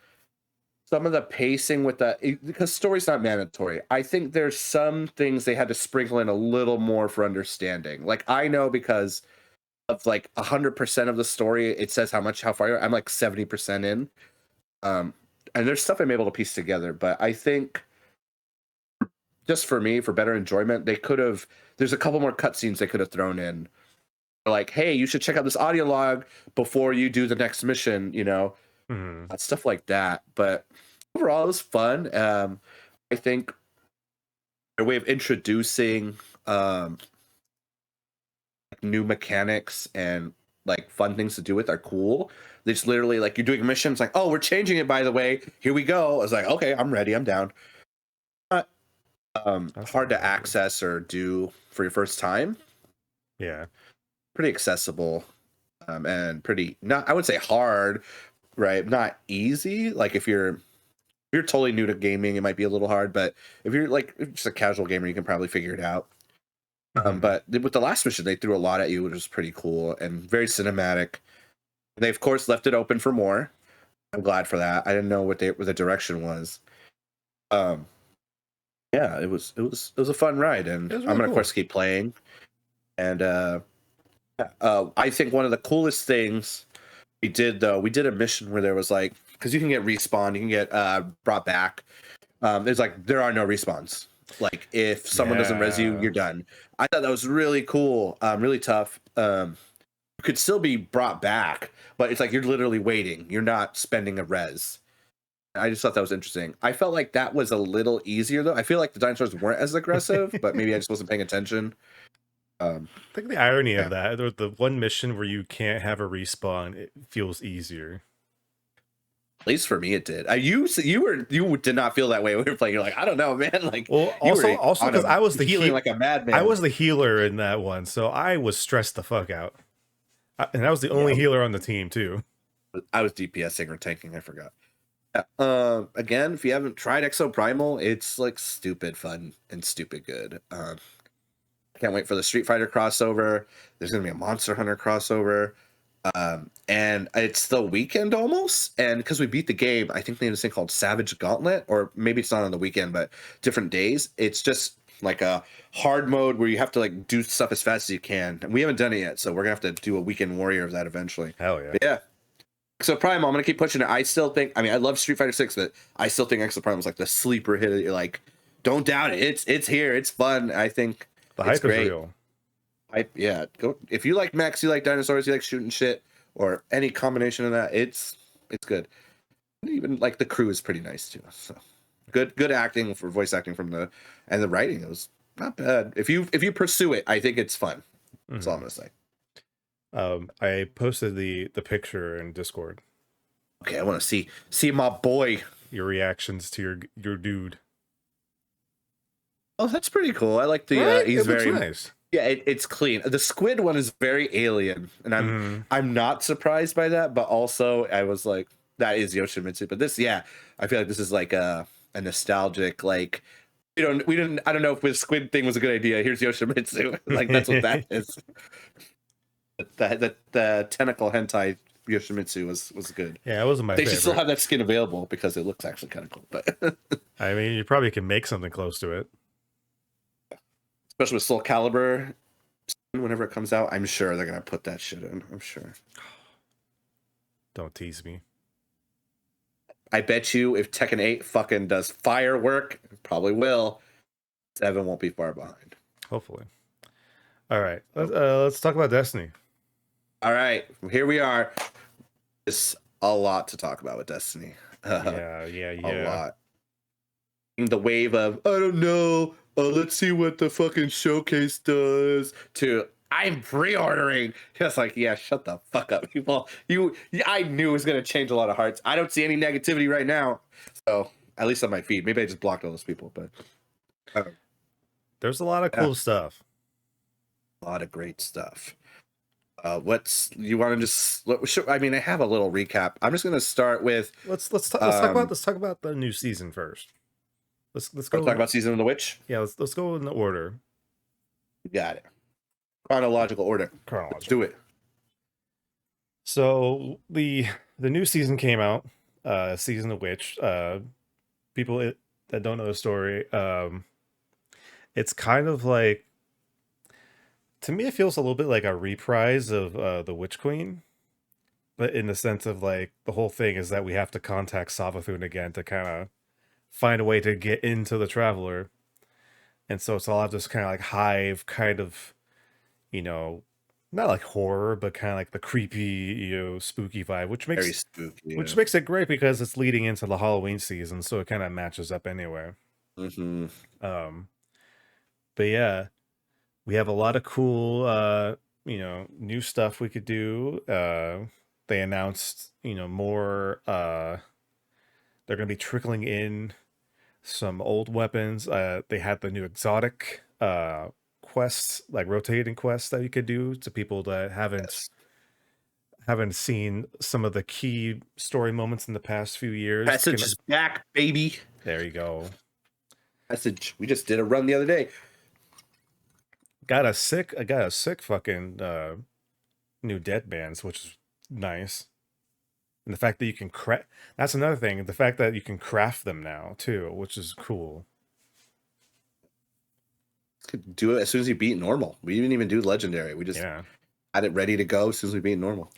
some of the pacing with because story's not mandatory. I think there's some things they had to sprinkle in a little more for understanding. Like I know because of like 100% of the story, it says how far I'm like 70% in. Um, and there's stuff I'm able to piece together, but I think just for me, for better enjoyment, there's a couple more cutscenes they could have thrown in. Like, hey, you should check out this audio log before you do the next mission, Mhm. stuff like that. But overall, it was fun. I think their way of introducing like new mechanics and like fun things to do with are cool. They just literally like you're doing a mission, it's like, oh, we're changing it by the way. Here we go. I was like, okay, I'm ready, I'm down. Not That's hard not to bad. access or do for your first time. Yeah. Pretty accessible, and pretty not I would say hard, right? Not easy. Like if you're totally new to gaming, it might be a little hard, but if you're like just a casual gamer, you can probably figure it out. Mhm. But with the last mission, they threw a lot at you, which was pretty cool and very cinematic. They of course left it open for more. I'm glad for that. I didn't know what the direction was. Um, yeah, it was a fun ride, and It was I'm really gonna of cool. course keep playing. And I think one of the coolest things we did a mission where there was like because you can get respawned, you can get brought back. There's like there are no respawns. Like if someone doesn't res you, Yeah. you're done. I thought that was really cool, really tough. You could still be brought back, but it's like you're literally waiting. You're not spending a res. I just thought that was interesting. I felt like that was a little easier though. I feel like the dinosaurs weren't as aggressive, but maybe I just wasn't paying attention. Um, I think the irony of yeah, that, the one mission where you can't have a respawn, it feels easier. at least for me it did. You did not feel that way when we were playing. You're like, I don't know, man. Like Well, you also were also on because a healing like a I madman. was the healer in that one, so I was stressed the fuck out. And I was the only Yeah, healer on the team too. I was DPSing or tanking. I forgot. Yeah. Again, if you haven't tried Exo Primal, it's like stupid fun and stupid good. I can't wait for the Street Fighter crossover. There's gonna be a Monster Hunter crossover. And it's the weekend almost. And because we beat the game, I think they have this thing called Savage Gauntlet, or maybe it's not on the weekend, but different days. It's just like a hard mode where you have to like do stuff as fast as you can. And we haven't done it yet, so we're gonna have to do a weekend warrior of that eventually. Hell yeah. But yeah. So Prime, I'm gonna keep pushing it. I still think I love Street Fighter 6, but I still think Exo Prime is like the sleeper hit. You're like, don't doubt it. It's here. It's fun. I think The it's hype is great. real. Yeah, go if you like mechs, you like dinosaurs, you like shooting shit, or any combination of that. It's good. Even like the crew is pretty nice too. So good acting for voice acting from the writing. It was not bad. If you pursue it, I think it's fun. That's all I'm Mhm. gonna say. I posted the picture in Discord. Okay, I want to see my boy. Your reactions to your dude. Oh, that's pretty cool. I like the Right? he's It looks very nice. yeah, it's clean. The squid one is very alien, and Mhm. I'm not surprised by that, but also I was like, that is Yoshimitsu. But this, yeah, I feel like this is like a nostalgic like we didn't I don't know if the squid thing was a good idea. Here's Yoshimitsu. Like that's what that is. The tentacle hentai Yoshimitsu was good. Yeah, it wasn't my They should still favorite. have that skin available because it looks actually kind of cool. But I mean, you probably can make something close to it. especially with Soul Calibur, whenever it comes out, I'm sure they're gonna put that shit in. I'm sure. Don't tease me. I bet you if Tekken 8 fucking does firework, it probably will. 7 won't be far behind. Hopefully. All right. Oh. Let's talk about Destiny. All right, here we are. There's a lot to talk about with Destiny. Yeah, yeah, A yeah. lot. The wave of I don't know. Let's see what the fucking showcase does. To I'm pre-ordering. Just like yeah, shut the fuck up, people. I knew it was gonna change a lot of hearts. I don't see any negativity right now. So at least on my feed. Maybe I just blocked all those people, but uh, There's a lot of yeah, cool stuff. a lot of great stuff. What's you want to just? I mean, I have a little recap. I'm just gonna start with. Let's talk about the new season first. Let's Want to talk go. about Season of the Witch? Yeah, let's go in the order. You got it. Chronological order. Let's do Chronological. it. So the new season came out. season of which people that don't know the story, it's kind of like, to me, it feels a little bit like a reprise of the Witch Queen, but in the sense of like the whole thing is that we have to contact Savathun again to kind of find a way to get into the Traveler, and so it's all of this kind of like hive kind of, you know, not like horror, but kind of like the creepy, spooky vibe, Very spooky. which Yeah. makes it great because it's leading into the Halloween season, so it kind of matches up anyway. Hmm. Um, but yeah, we have a lot of cool, new stuff we could do. They announced, more. They're going to be trickling in some old weapons. They had the new exotic quests, like rotating quests that you could do to people that Yes. haven't seen some of the key story moments in the past few years. Passage is back, baby. There you go. Passage. We just did a run the other day. I got a sick fucking new dead bands, which is nice. And the fact that you can craft, that's another thing. The fact that you can craft them now too, which is cool. Could do it as soon as you beat normal. We didn't even do legendary. We just Yeah. had it ready to go as soon as we beat normal.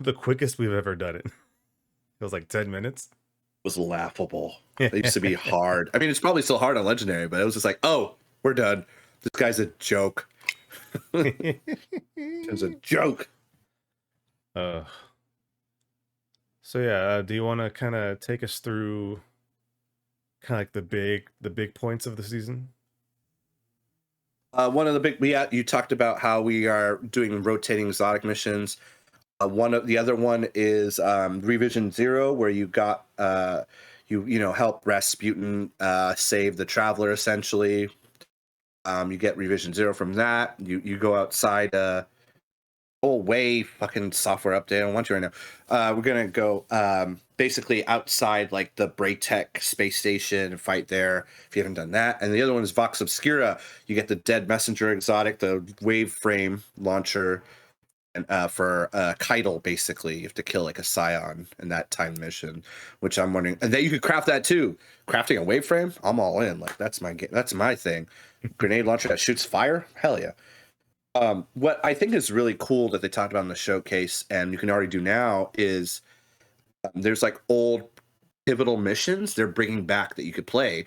The quickest we've ever done it. It was like 10 minutes. It was laughable. It used to be hard. I mean, it's probably still hard on legendary, but it was just like, oh, we're done. This guy's a joke. It's a joke. uh so yeah, do you want to kind of take us through kind of like the big points of the season? One of the big, you talked about how we are doing rotating exotic missions. One of the other one is Revision Zero, where you got help Rasputin save the Traveler essentially. You get Revision Zero from that. You go outside. Go away, fucking software update. I don't want you right now. We're gonna go basically outside like the Braytech space station and fight there if you haven't done that. And the other one is Vox Obscura. You get the Dead Messenger exotic, the wave frame launcher, and for Keitel, basically. You have to kill like a Scion in that time mission, which I'm wondering. And then you could craft that too. Crafting a wave frame, I'm all in. Like that's my thing. Grenade launcher that shoots fire, hell yeah. What I think is really cool that they talked about in the showcase, and you can already do now, is there's like old pivotal missions they're bringing back that you could play,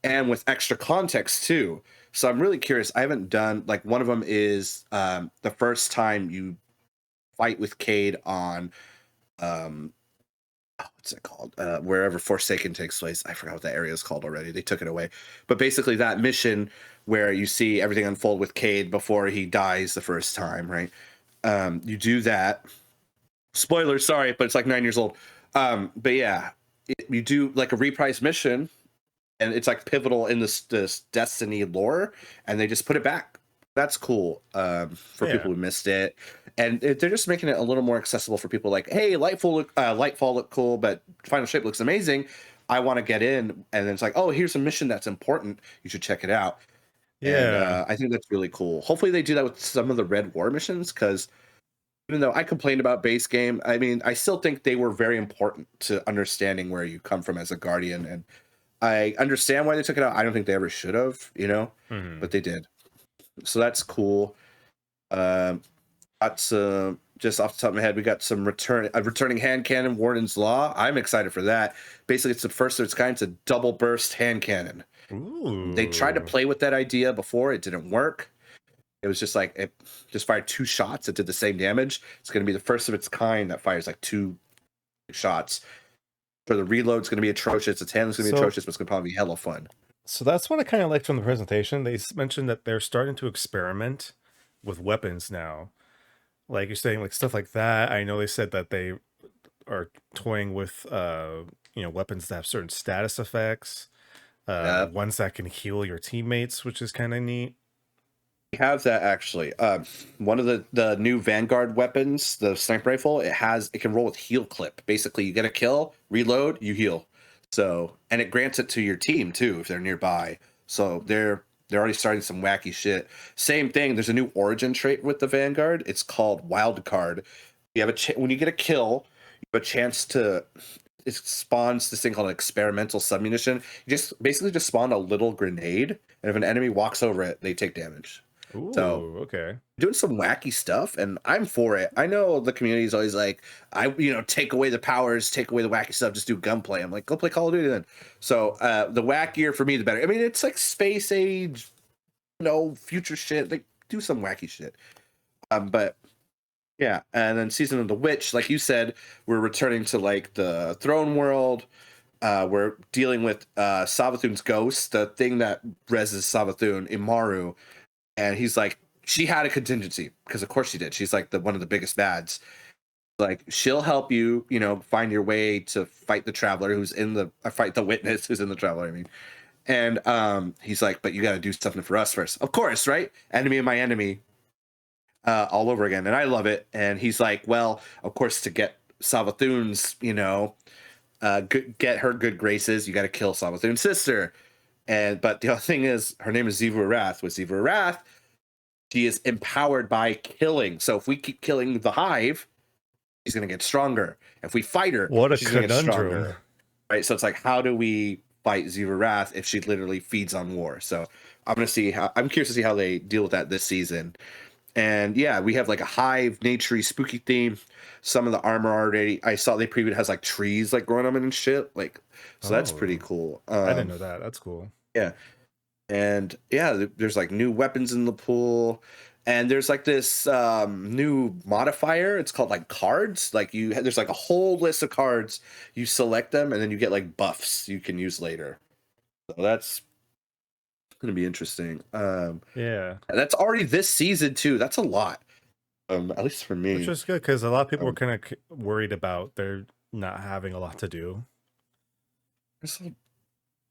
and with extra context too. So I'm really curious. I haven't done like one of them is the first time you fight with Cade on what's it called? Wherever Forsaken takes place. I forgot what that area is called already. They took it away. But basically that mission where you see everything unfold with Cade before he dies the first time, right? You do that. Spoilers, sorry, but it's like 9 years old. But yeah, you do like a reprise mission, and it's like pivotal in this Destiny lore, and they just put it back. That's cool for Yeah. people who missed it, and they're just making it a little more accessible for people. Like, hey, Lightfall look cool, but Final Shape looks amazing. I want to get in, and then it's like, oh, here's a mission that's important. You should check it out. And Yeah. I think that's really cool. Hopefully, they do that with some of the Red War missions, because even though I complained about base game, I mean, I still think they were very important to understanding where you come from as a Guardian, and I understand why they took it out. I don't think they ever should have, Hmm. but they did. So that's cool. Um, got some just off the top of my head. We got some returning hand cannon, Warden's Law. I'm excited for that. Basically, it's the first of its kind. It's a double burst hand cannon. They tried to Ooh. play with that idea before. It didn't work. It was just like it just fired two shots. It did the same damage. It's going to be the first of its kind that fires like two shots. For the reload, it's going to be atrocious. Its handling's going to be So atrocious, but it's going to probably be hella fun. so that's what I kind of liked from the presentation. They mentioned that they're starting to experiment with weapons now. Like you're saying, like stuff like that. I know they said that they are toying with weapons that have certain status effects, Yeah. ones that can heal your teammates, which is kind of neat. We have that actually. One of the new Vanguard weapons, the sniper rifle, it can roll with heal clip. Basically, you get a kill, reload, you heal. So, and it grants it to your team too if they're nearby. So they're already starting some wacky shit. Same thing. There's a new origin trait with the Vanguard. It's called Wild Card. You have when you get a kill, you have a chance to. it spawns this thing called an experimental submunition. You just basically just spawn a little grenade, and if an enemy walks over it, they take damage. So Ooh, okay. doing some wacky stuff, and I'm for it. I know the community is always like, take away the powers, take away the wacky stuff, just do gunplay. I'm like, go play Call of Duty then. So the wackier for me, the better. I mean, it's like space age, future shit. Like, do some wacky shit. But yeah, and then Season of the Witch, like you said, we're returning to like the throne world. We're dealing with Savathun's ghost, the thing that reses Savathun, Imaru, and he's like, she had a contingency because of course she did. She's like one of the biggest bads. Like, she'll help you, find your way to fight the traveler who's in the fight the witness who's in the traveler. I mean, and he's like, but you got to do something for us first, of course, right? Enemy of my enemy, all over again, and I love it. And he's like, well, of course, to get Savathun's, get her good graces, you got to kill Savathun's sister. But the other thing is, her name is Zivu Arath. With Zivu Arath, she is empowered by killing. So if we keep killing the hive, she's going to get stronger. If we fight her, What a she's going to get conundrum. stronger. Right? So it's like, how do we fight Zivu Arath if she literally feeds on war? So I'm curious to see how they deal with that this season. And yeah, we have like a hive, naturey, spooky theme. Some of the armor already, I saw they previewed has like trees like growing on it and shit. Like, so that's pretty Oh, cool. I didn't know that. That's cool. Yeah. And yeah, there's like new weapons in the pool. And there's like this new modifier. It's called like cards. Like there's like a whole list of cards. You select them and then you get like buffs you can use later. So that's gonna be interesting. Yeah. That's already this season too. That's a lot. At least for Which me. is good because a lot of people were Um, kind of worried about they're not having a lot to do. there's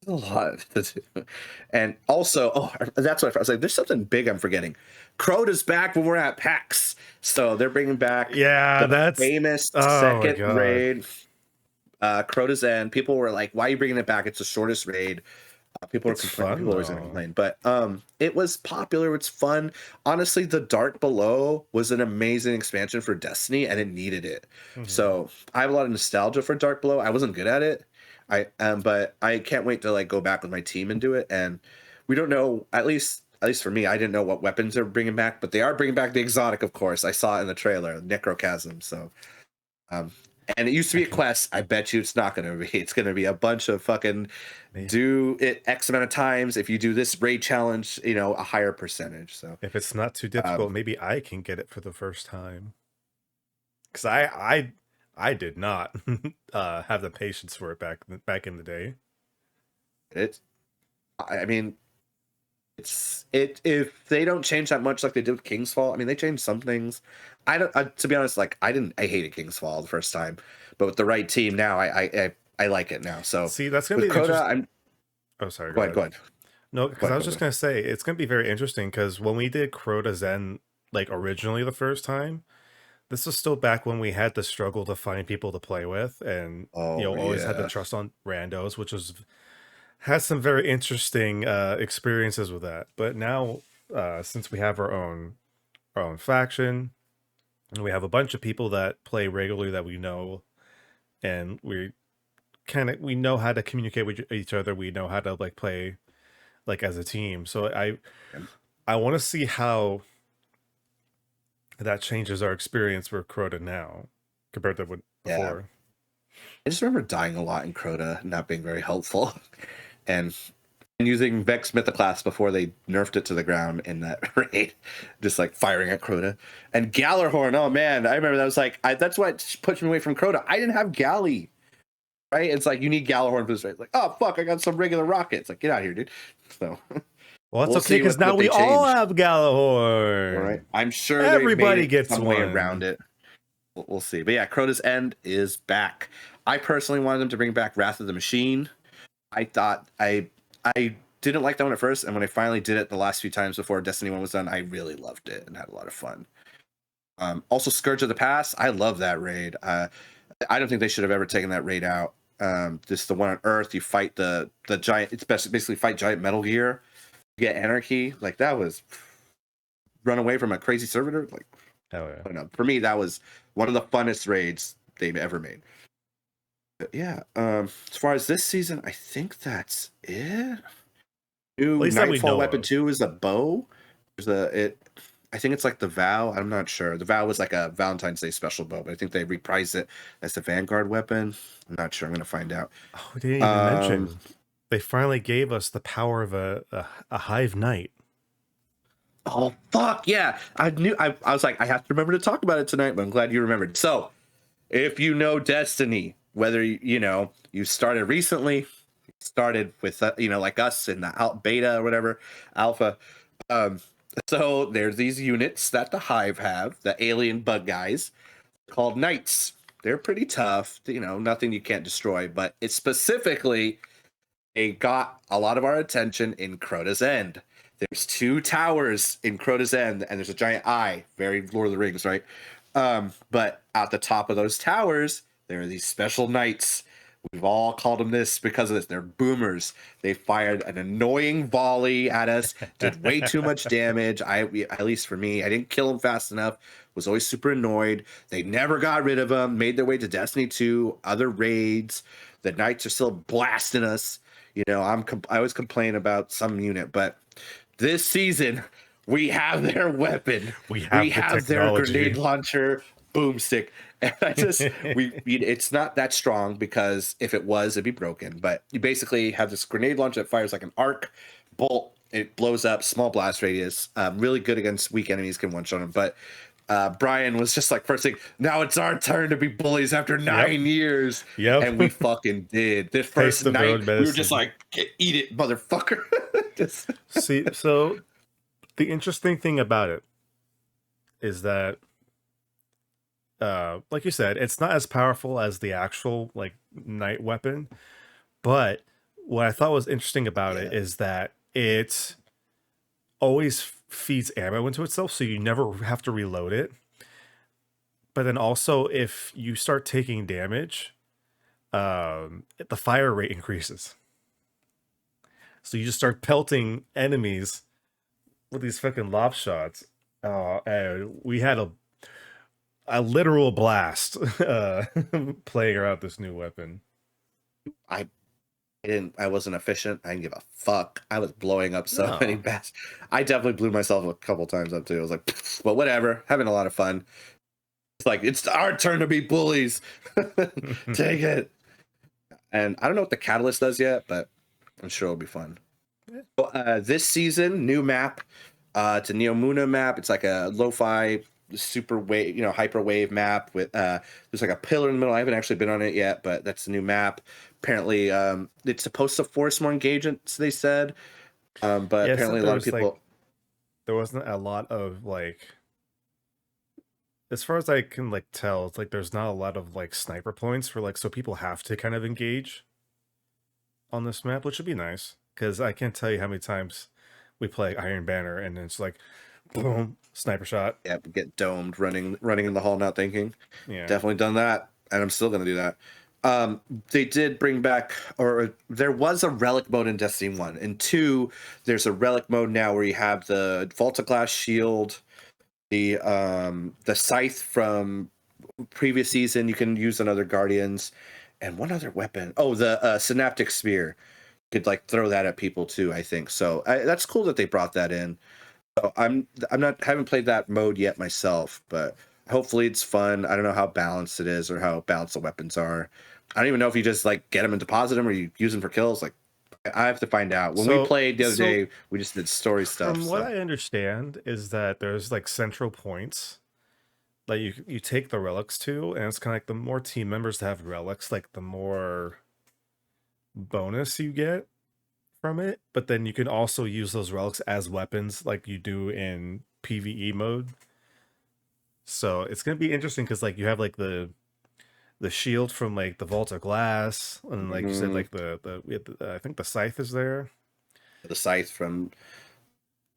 a lot to do. And also, that's what I was like. There's something big I'm forgetting. Crota's back when we're at PAX. So they're bringing back Yeah, the that's famous oh my second god. raid, Crota's End. People were like, "Why are you bringing it back? It's the shortest raid." People are It's complaining. fun People are always going to though. complain, but it was popular. It's fun. Honestly, the Dark Below was an amazing expansion for Destiny, and it needed it. Mhm. So I have a lot of nostalgia for Dark Below. I wasn't good at it, but I can't wait to like go back with my team and do it. And we don't know, at least for me, I didn't know what weapons they're bringing back, but they are bringing back the exotic, of course. I saw it in the trailer, Necrochasm. So um, and it used to I be a can quest. I bet you it's not going to be. It's going to be a bunch of fucking may- do it X amount of times. If you do this raid challenge, a higher percentage. So, if it's not too um, difficult, maybe I can get it for the first time. Because I did not have the patience for it back in the day. it. I mean, if they don't change that much like they did with King's Fall. I mean, they changed some things. To be honest, like I hated King's Fall the first time, but with the right team now, I like it now. So See, that's gonna with be an Crota, interesting. I'm Oh, sorry. go Go ahead, ahead. go ahead, No, go because I ahead, was go just ahead. gonna say it's gonna be very interesting because when we did Crota Zen like originally the first time, this was still back when we had to struggle to find people to play with, and Oh always had to yeah, trust on randos, which was has some very interesting experiences with that. But now, since we have our own faction, and we have a bunch of people that play regularly that we know, and we know how to communicate with each other. We know how to like play like as a team. So I want to see how that changes our experience with Crota now compared to what yeah. before. I just remember dying a lot in Crota, not being very helpful, and using Vex Mythoclast before they nerfed it to the ground in that raid, just like firing at Crota. And Gallarhorn, oh man, I remember that was like, that's what pushed me away from Crota. I didn't have Galley, right? It's like, you need Gallarhorn for this raid. Like, oh fuck, I got some regular rockets. Like, get out of here, dude. So Well, that's we'll okay see because now what we they all change. have All right. Galahorn. I'm sure they've made Everybody it gets some way around one. it. We'll see. But yeah, Crota's End is back. I personally wanted them to bring back Wrath of the Machine. I thought I didn't like that one at first, and when I finally did it the last few times before Destiny 1 was done, I really loved it and had a lot of fun. Also, Scourge of the Past, I love that raid. I don't think they should have ever taken that raid out. Just the one on Earth, you fight the giant. It's basically fight giant Metal Gear. You get Anarchy. Like, that was run away from a crazy servitor. Like, Oh yeah. I don't know. For me, that was one of the funnest raids they've ever made. Yeah. As far as this season, I think that's it. At New least that we Nightfall know weapon of. 2 is a bow. There's a it. I think it's like the Vow. I'm not sure. The Vow was like a Valentine's Day special bow, but I think they reprised it as the Vanguard weapon. I'm not sure. I'm gonna find out. Oh, we didn't even Um. mention they finally gave us the power of a hive knight. Oh fuck yeah! I knew. I was like, I have to remember to talk about it tonight, but I'm glad you remembered. So, if you know Destiny, whether you started recently, started with like us in the beta or whatever, alpha. Um, so there's these units that the Hive have, the alien bug guys called Knights. They're pretty tough, nothing you can't destroy, but it's specifically it got a lot of our attention in Crota's End. There's two towers in Crota's End, and there's a giant eye, very Lord of the Rings, right? But at the top of those towers, there are these special knights. We've all called them this because of this. They're boomers. They fired an annoying volley at us, did way too much damage. At least for me, I didn't kill them fast enough. Was always super annoyed. They never got rid of them. Made their way to Destiny 2, other raids. The knights are still blasting us. I always complain about some unit, but this season we have their weapon. We We have the have their grenade technology. launcher boomstick. And it's not that strong because if it was, it'd be broken. But you basically have this grenade launcher that fires like an arc bolt. It blows up, small blast radius. Really good against weak enemies, can one shot them. But Brian was just like first thing. Now it's our turn to be bullies after Yep. 9 years, Yep. and we fucking did. This Taste first of their night, own we were just medicine. like, "Eat it, motherfucker!" Just See, so the interesting thing about it is that like you said, it's not as powerful as the actual like night weapon, but what I thought was interesting about it yeah, is that it always feeds ammo into itself, so you never have to reload it. But then also, if you start taking damage, the fire rate increases. So you just start pelting enemies with these fucking lob shots. And we had a literal blast playing around this new weapon. I I wasn't efficient. I didn't give a fuck. I was blowing up so many No. bats. I definitely blew myself a couple times up too. I was like, but whatever, having a lot of fun. It's like it's our turn to be bullies. Take it. And I don't know what the catalyst does yet, but I'm sure it'll be fun. This season, new map. It's a Neomuna map. It's like a lo-fi super wave, hyper wave map with there's like a pillar in the middle. I haven't actually been on it yet, but that's the new map. Apparently, it's supposed to force more engagements, they said. But Yeah, it apparently said a lot of people there wasn't a lot of like, as far as I can like tell, it's like there's not a lot of like sniper points for like, so people have to kind of engage on this map, which would be nice because I can't tell you how many times we play Iron Banner and it's like boom, sniper shot. yeah, get domed running in the hall not thinking. Yeah. Definitely done that, and I'm still gonna do that. They did bring back, or there was a relic mode in Destiny 1 and 2. There's a relic mode now where you have the Volta Glass shield, the scythe from previous season you can use on other guardians, and one other weapon. Oh, the synaptic spear. You could like throw that at people too, I think. So that's cool that they brought that in. So I'm not haven't played that mode yet myself, but hopefully it's fun. I don't know how balanced it is or how balanced the weapons are. I don't even know if you just like get them and deposit them or you use them for kills. Like I have to find out. When we So played the other so day, we just did story stuff. from what So I understand is that there's like central points that you take the relics to, and it's kind of like the more team members that have relics, like the more bonus you get from it. But then you can also use those relics as weapons, like you do in PVE mode. So it's gonna be interesting because like you have like the shield from like the Vault of Glass, and like you said, mhm. like I think the scythe is there, The scythe from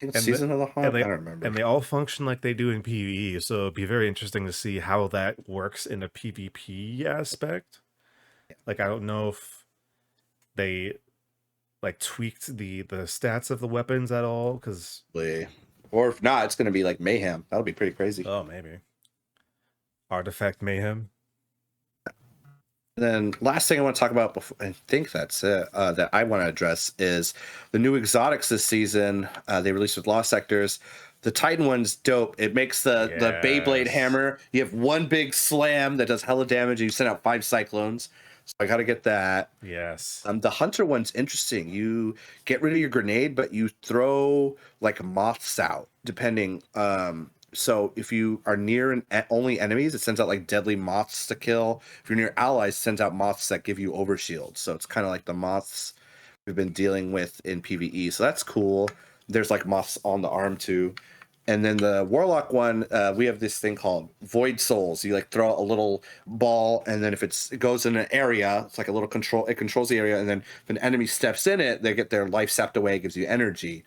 I think and the, Season of the and Haunt. they I don't remember. and they all function like they do in PVE. So it'd be very interesting to see how that works in a PvP aspect. Like I don't know if they like tweaked the stats of the weapons at all, because Or if not, it's gonna be like mayhem. That'll be pretty crazy. oh maybe artifact mayhem. Then last thing I want to talk about before I think that's it that I want to address is the new exotics this season. They released with Lost Sectors. The Titan one's dope. It makes the Beyblade Yes. hammer. You have one big slam that does hella damage, and you send out 5 cyclones. So I got to get that. Yes. The hunter one's interesting. You get rid of your grenade, but you throw like moths out, depending. So if you are near only enemies, it sends out like deadly moths to kill. If you're near allies, it sends out moths that give you overshield. So it's kind of like the moths we've been dealing with in PvE. So that's cool. There's like moths on the arm too. And then the warlock one, we have this thing called void souls. You like throw a little ball, and then if it goes in an area, it's like a little control. It controls the area, and then if an enemy steps in it, they get their life sapped away. It gives you energy.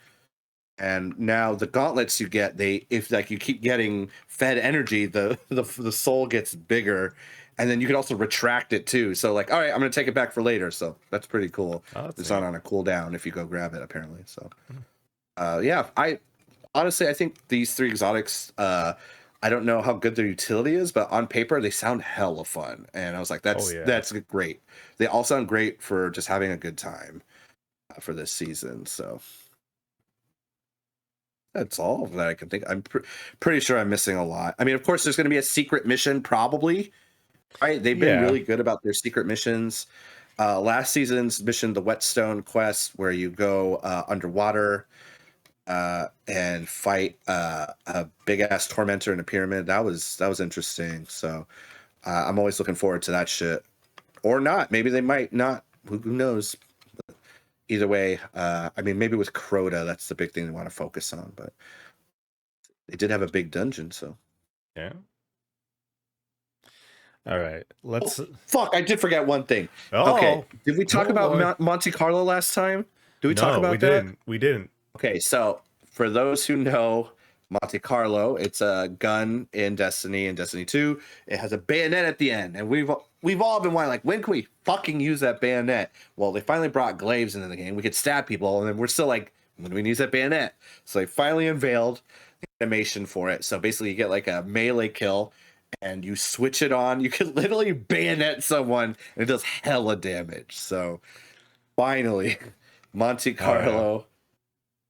And now the gauntlets you get, they if like you keep getting fed energy, the soul gets bigger, and then you can also retract it too. So like, all right, I'm gonna take it back for later. So that's pretty cool. Oh, that's It's not neat. on a cooldown if you go grab it, apparently. So Mm. yeah, I honestly I think these three exotics. I don't know how good their utility is, but on paper they sound hella fun, and I was like, Oh yeah. that's great. They all sound great for just having a good time for this season. So that's all that I can think. I'm pretty sure I'm missing a lot. I mean, of course, there's going to be a secret mission, probably. Right? They've been Yeah. really good about their secret missions. Last season's mission, the Whetstone quest, where you go underwater and fight a big ass tormentor in a pyramid. That was interesting. So I'm always looking forward to that shit. Or not. Maybe they might not. Who knows? Either way, I mean, maybe with Crota, that's the big thing they want to focus on. But they did have a big dungeon, so. Yeah. All right. Oh, Let's. fuck, I did forget one thing. Okay, Oh. did we talk Oh about boy. Monte Carlo last time? Did we talk No, we about that? didn't. We didn't. Okay, so for those who know Monte Carlo, it's a gun in Destiny and Destiny 2. It has a bayonet at the end, and we've all been wanting, like, when can we fucking use that bayonet? Well, they finally brought glaives into the game. We could stab people, and then we're still like, when do we use that bayonet? So they finally unveiled the animation for it. So basically, you get like a melee kill, and you switch it on. You can literally bayonet someone, and it does hella damage. So finally, Monte Oh yeah. Carlo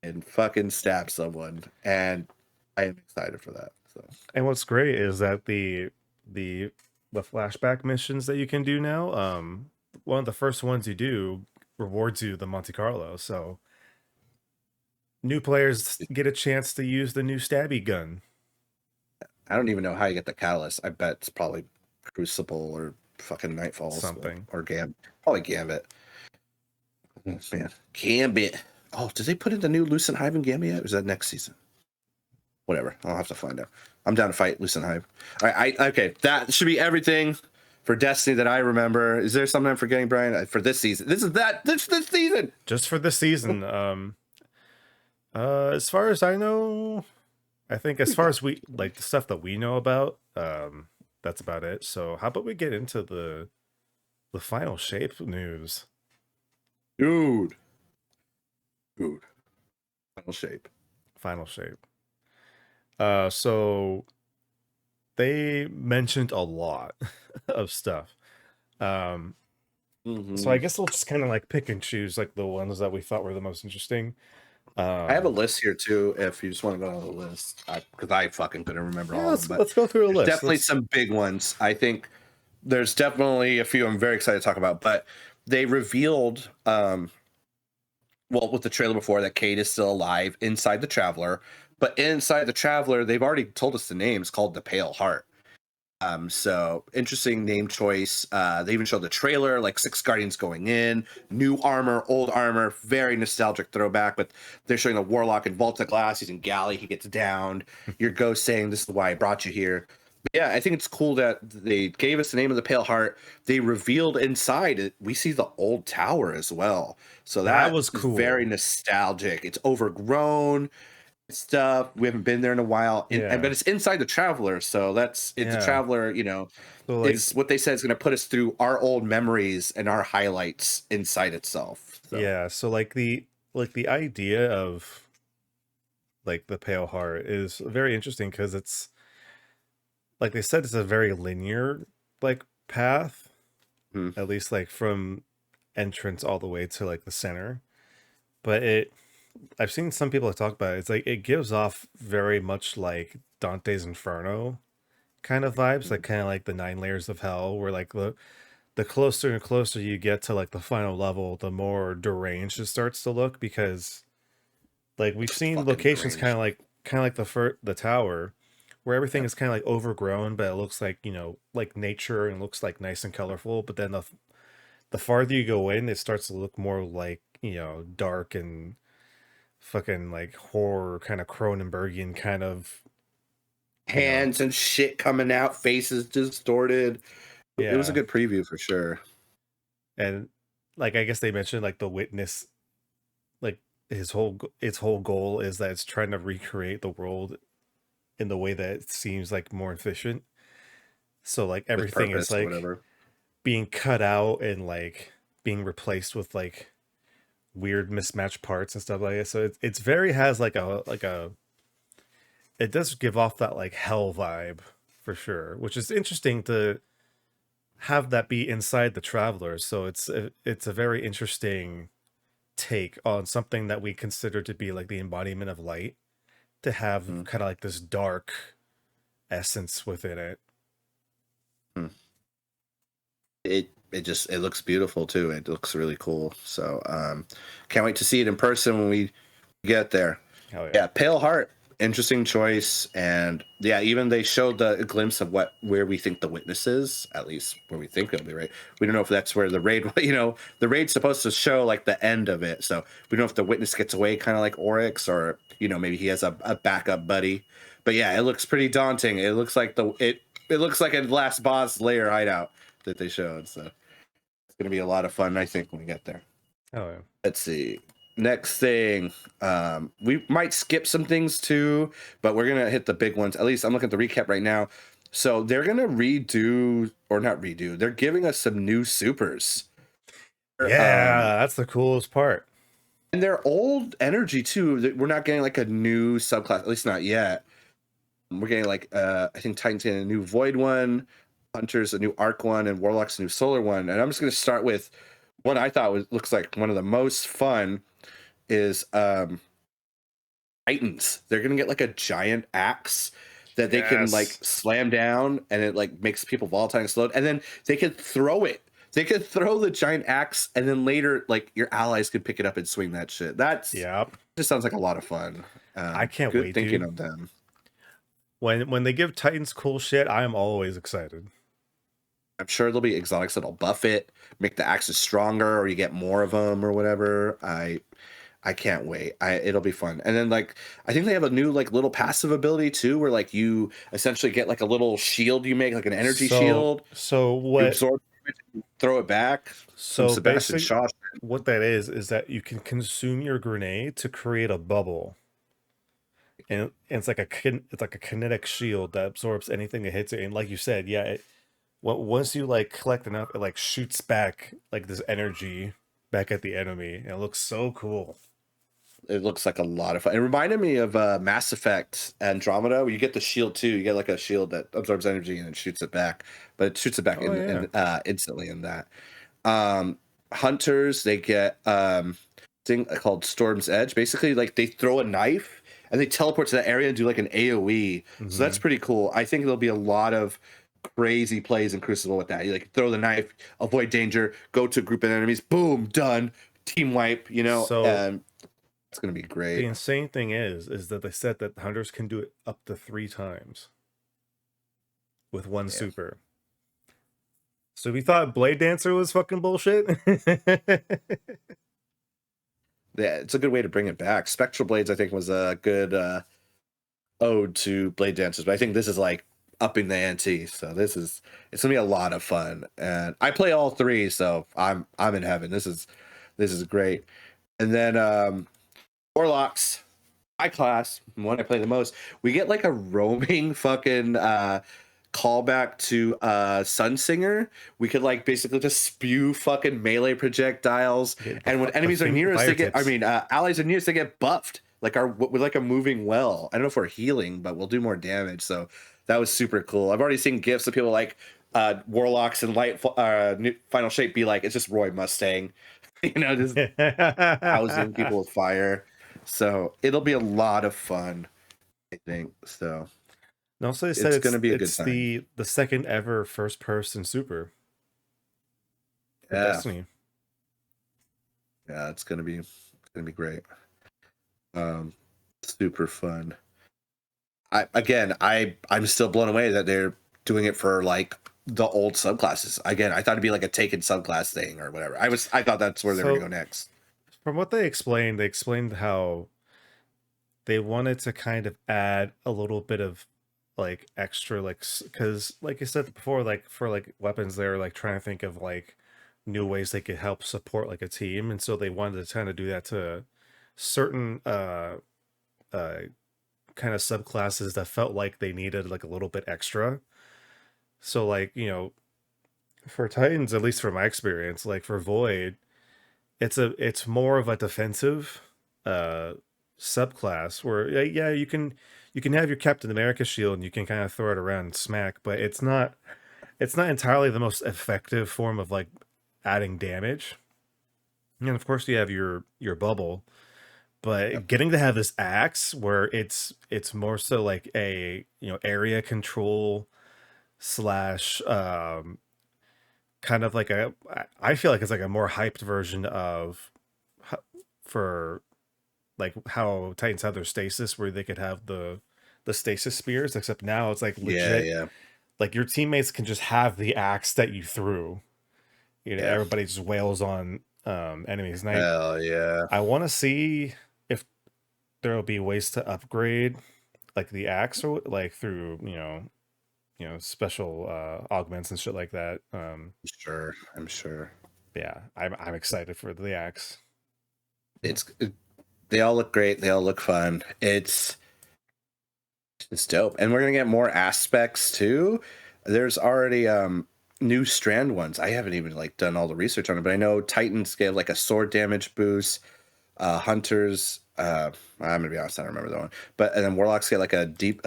and fucking stab someone, and I am excited for that. So And what's great is that the the flashback missions that you can do now, one of the first ones you do rewards you the Monte Carlo. So new players get a chance to use the new stabby gun. I don't even know how you get the catalyst. I bet it's probably Crucible or fucking Nightfalls Something. or Gambit. Probably Gambit. Oh, man, Gambit. Oh, did they put in the new Lucent Hive in Gambit yet? Or is that next season? Whatever. I'll have to find out. I'm down to fight Lucent Hive. All right, okay. That should be everything for Destiny that I remember. Is there something I'm forgetting, Brian? For this season. This season. Just for this season. As far as I know, I think as far as we like the stuff that we know about, that's about it. So how about we get into the final shape news? Dude. Dude. Final shape. Final shape. So they mentioned a lot of stuff. So I guess we'll just kind of like pick and choose like the ones that we thought were the most interesting. I have a list here too. If you just want to go on the list, because I fucking couldn't remember all of them. But let's go through a there's list. definitely some big ones. I think there's definitely a few I'm very excited to talk about. But they revealed, well, with the trailer before, that Kate is still alive inside the Traveler. But inside the Traveler, they've already told us the name. It's called the Pale Heart. So interesting name choice. They even showed the trailer, like 6 Guardians going in, new armor, old armor, very nostalgic throwback. But they're showing the Warlock in Vault of Glass using Galley. He gets downed. Your Ghost saying, "This is why I brought you here." But yeah, I think it's cool that they gave us the name of the Pale Heart. They revealed inside it. We see the old tower as well. So That that was is very cool. nostalgic. It's overgrown stuff. We haven't been there in a while, but Yeah. it's inside the Traveler, so it's a Yeah. Traveler. So like It's what they said is going to put us through our old memories and our highlights inside itself. So yeah, so like the idea of like the Pale Heart is very interesting because it's like they said it's a very linear like path. Mhm. at least like from entrance all the way to like the center. But it I've seen some people talk about it. It's like it gives off very much like Dante's Inferno kind of vibes, like kind of like the nine layers of hell, where like the closer and closer you get to like the final level, the more deranged it starts to look, because like we've Just seen fucking locations deranged. kind of like the tower, where everything Yeah. is kind of like overgrown, but it looks like, like nature, and looks like nice and colorful. But then the farther you go in, it starts to look more like, dark and fucking like horror, kind of Cronenbergian kind of, you know, Hands and shit coming out, faces distorted. It was a yeah. good preview for sure. And like I guess they mentioned like the witness, like its whole goal is that it's trying to recreate the world in the way that it seems like more efficient. So like With everything is purpose or like whatever. being cut out and like being replaced with like weird mismatched parts and stuff like that. So it's very has like a it does give off that like hell vibe for sure, which is interesting to have that be inside the Travelers. So it's a very interesting take on something that we consider to be like the embodiment of light, to have Mhm. kind of like this dark essence within it. Mhm. It looks beautiful too. It looks really cool. So can't wait to see it in person when we get there. Hell yeah. Yeah, Pale Heart, interesting choice. And yeah, even they showed the glimpse of where we think the witness is, at least where we think it'll be, right? We don't know if that's where the raid, the raid's supposed to show like the end of it. So we don't know if the witness gets away kind of like Oryx, or maybe he has a backup buddy. But yeah, it looks pretty daunting. It looks like it looks like a last boss layer hideout that they showed. So it's gonna be a lot of fun, I think, when we get there. Oh yeah. Let's see. Next thing, we might skip some things too, but we're gonna hit the big ones. At least I'm looking at the recap right now. So they're gonna redo, or not redo. They're giving us some new supers. Um, Yeah, that's the coolest part. and they're old energy too. We're not getting like a new subclass, at least not yet. We're getting like I think Titan's getting a new Void one, Hunter's a new Arc one, and Warlock's a new Solar one. And I'm just gonna start with one I thought looks like one of the most fun is Titans. They're gonna get like a giant axe that they can like Yes. slam down, and it like makes people volatile and slowed, and then they can throw it. They could throw the giant axe, and then later, like your allies could pick it up and swing that shit. That's Yep. just sounds like a lot of fun. I can't Good wait, thinking dude. of them. When they give Titans cool shit, I am always excited. I'm sure there'll be exotics that'll buff it, make the axes stronger, or you get more of them or whatever. I can't wait. It'll be fun. And then like I think they have a new like little passive ability too, where like you essentially get like a little shield you make, like an energy So shield. so You what absorb damage and you throw it back. Some so Sebastian basic Shaw. what that is that you can consume your grenade to create a bubble. And it's like it's like a kinetic shield that absorbs anything that hits it. And like you said, yeah, once you like collect enough, it like shoots back like this energy back at the enemy. And it looks so cool. It looks like a lot of fun. It reminded me of Mass Effect Andromeda, where you get the shield too. You get like a shield that absorbs energy and it shoots it back, but it shoots it back Oh yeah. instantly in that. Um, Hunters, they get thing called Storm's Edge. Basically, like they throw a knife and they teleport to that area and do like an AoE. So that's Hmm. pretty cool. I think there'll be a lot of crazy plays in Crucible with that. You like throw the knife, avoid danger, go to a group of enemies, boom, done, team wipe. So And it's gonna be the great. insane thing is that they said that hunters can do it up to 3 times with one Yeah. super. So we thought Blade Dancer was fucking bullshit. Yeah, it's a good way to bring it back. Spectral Blades, I think, was a good ode to Blade Dancers, but I think this is like upping the ante. So it's gonna be a lot of fun, and I play all three, so I'm in heaven. This is great. And then Warlocks, my class, one I play the most. We get like a roaming fucking callback to Sunsinger. We could like basically just spew fucking melee projectiles, Get and when the enemies are near us, fire they get. I tips. mean, allies are near us, they get buffed. Like with like a moving well. I don't know if we're healing, but we'll do more damage. So that was super cool. I've already seen gifs of people like Warlocks and Final Shape be like, it's just Roy Mustang, just housing people with fire. So it'll be a lot of fun, I think. So And also, they said it's gonna be a good it's time. the second ever first person super for Yeah, Destiny. yeah, it's gonna be great. Um, Super fun. I'm still blown away that they're doing it for like the old subclasses. Again, I thought it'd be like a taken subclass thing or whatever. I thought that's where they're gonna go So next. from what they explained how they wanted to kind of add a little bit of like extra like because like I said before, like for like weapons they're like trying to think of like new ways they could help support like a team, and so they wanted to kind of do that to certain uh kind of subclasses that felt like they needed like a little bit extra. So like, for Titans, at least from my experience, like for Void, it's more of a defensive uh subclass where yeah, you can have your Captain America shield and you can kind of throw it around and smack, but it's not entirely the most effective form of like adding damage. And of course you have your bubble, but Yep. getting to have this axe where it's more so like a area control slash kind of like I feel like it's like a more hyped version of for like how Titans have their stasis where they could have the stasis spears, except now it's like Yeah, legit yeah, like your teammates can just have the axe that you threw. yeah. Everybody just wails on enemies. And Hell yeah. I want to see if there will be ways to upgrade like the axe or like through, special augments and shit like that. Sure, I'm sure. Yeah, I'm excited for the axe. It's they all look great. They all look fun. It's dope, and we're gonna get more aspects too. There's already new strand ones. I haven't even like done all the research on it, but I know Titans get like a sword damage boost. Hunters, I'm gonna be honest, I don't remember that one. But and then Warlocks get like a deep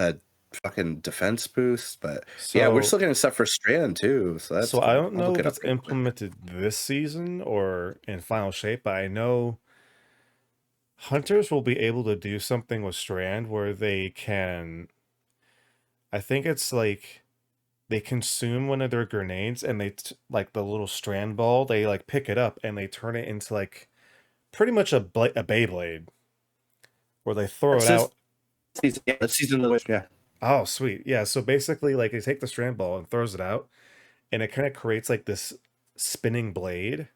fucking defense boost. But yeah, we're just So looking at stuff for strand too, so that's so I cool. don't I'll know look if it up it's real quick. implemented this season or in final shape, but I know hunters will be able to do something with strand where they can, I think it's like they consume one of their grenades and like the little strand ball, they like pick it up and they turn it into like pretty much a Beyblade where they throw That's it this out. season. Yeah, that's season of the wish. Yeah. Oh, sweet. Yeah, so basically like they take the strand ball and throws it out and it kind of creates like this spinning blade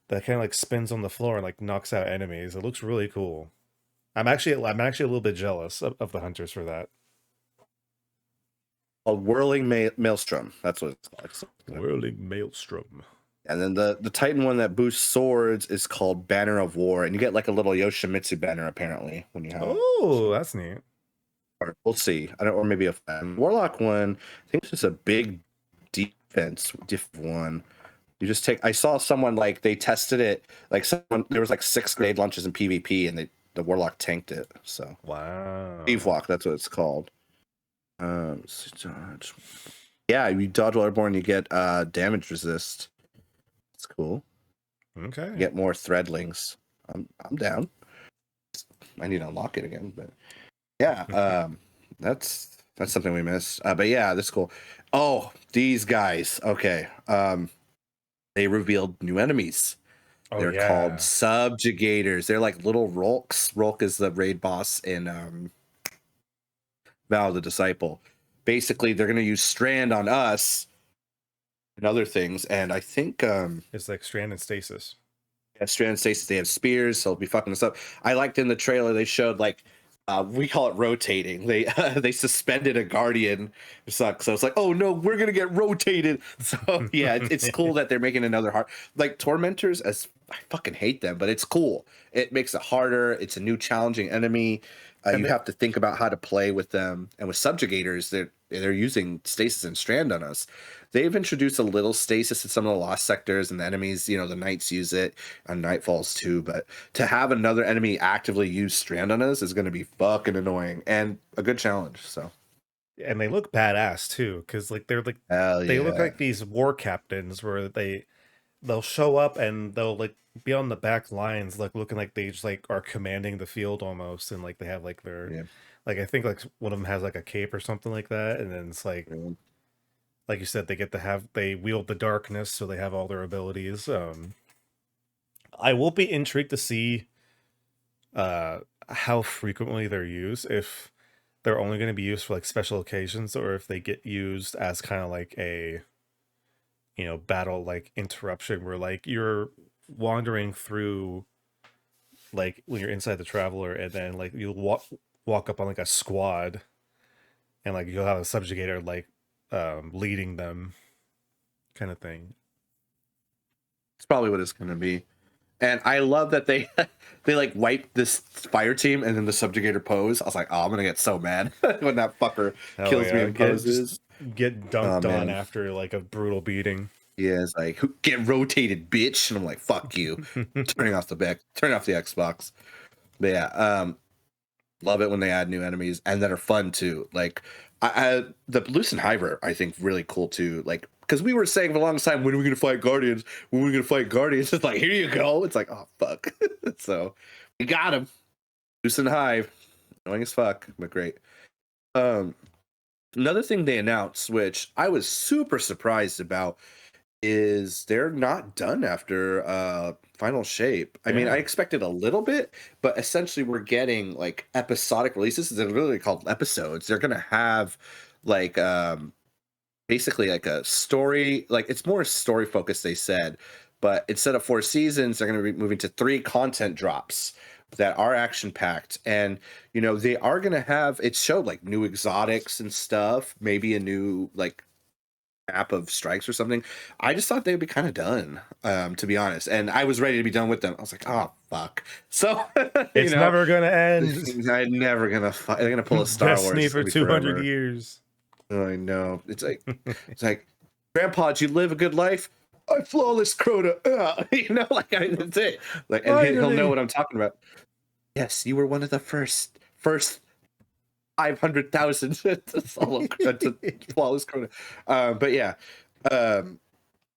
that kind of like spins on the floor and like knocks out enemies. It looks really cool. I'm actually a little bit jealous of the hunters for that. A whirling maelstrom. That's what it's called. Whirling Maelstrom. And then the Titan one that boosts swords is called Banner of War, and you get like a little Yoshimitsu banner apparently when you have it. Oh, So that's neat. or we'll see. I don't, or maybe a Warlock one. I think it's just a big defense diff one. You just take. I saw someone like they tested it. Like someone there was like 6 grenade launches in PvP, and the Warlock tanked it. So Eve Wow. Walk, that's what it's called. Dodge. Yeah, you dodge while airborne, you get damage resist. It's cool. You Okay. get more threadlings. I'm down. I need to unlock it again, but yeah, that's something we missed. But yeah, that's cool. Oh, these guys. Okay. They revealed new enemies. Oh They're called yeah. subjugators. They're like little Rolks. Rolk is the raid boss in Vow of the Disciple. Basically, they're gonna use Strand on us and other things. And I think It's like strand and stasis. yeah, Strand stasis, they have spears, so they'll be fucking us up. I liked in the trailer they showed like we call it rotating. They they suspended a guardian. It sucks. So it's like, oh no, we're gonna get rotated. So yeah, it's cool that they're making another hard like tormentors. As I fucking hate them, but it's cool. It makes it harder. It's a new challenging enemy. and You they, have to think about how to play with them. And with subjugators, they're using stasis and strand on us. They've introduced a little stasis in some of the lost sectors, and the enemies, the knights use it on nightfalls too. But to have another enemy actively use strand on us is going to be fucking annoying and a good challenge. So and they look badass too, because like they're like Hell they look yeah. like these war captains where they'll show up and they'll like be on the back lines, like looking like they just like are commanding the field almost, and like they have like their Yeah. like I think like one of them has like a cape or something like that, and then it's Yeah. like you said, they get to have they wield the darkness, so they have all their abilities. I will be intrigued to see how frequently they're used, if they're only going to be used for like special occasions, or if they get used as kind of like a battle like interruption where like you're wandering through like when you're inside the traveler, and then like you walk up on like a squad, and like you'll have a subjugator like leading them, kind of thing. It's probably what it's gonna be. And I love that they they like wiped this fire team and then the subjugator pose. I was like, oh, I'm gonna get so mad when that fucker Hell kills me yeah, in just poses. get Oh dunked on man. after like a brutal beating. Yeah, it's like get rotated, bitch. And I'm like, fuck you. Turning off the Xbox. But yeah, love it when they add new enemies and that are fun too. Like the Lucent Hiver, I think really cool too. Like because we were saying for a long time, when are we gonna fight Guardians? When are we gonna fight Guardians? It's like here you go. It's like, oh fuck. So we got him. Lucent Hive. Annoying as fuck, but great. Um Another thing they announced, which I was super surprised about, is they're not done after Final Shape. I mean, I Yeah. expected a little bit, but essentially we're getting like episodic releases. They're literally called episodes. They're gonna have like basically like a story, like it's more story focused, they said, but instead of 4 seasons, they're gonna be moving to 3 content drops that are action packed. And they are gonna have, it showed like new exotics and stuff, maybe a new like map of strikes or something. I just thought they'd be kind of done, to be honest. And I was ready to be done with them. I was like, oh fuck. So you It's know, never gonna end. I'm never gonna fight. They're gonna pull a Star Wars. Destiny It's for gonna be 200 forever. years. I know. It's like, Grandpa, did you live a good life? I flawless Crota. Like that's it. Like, and he'll know Finally. what I'm talking about. Yes, you were one of the first 500,000 to solo to flawless Crota. But yeah, um,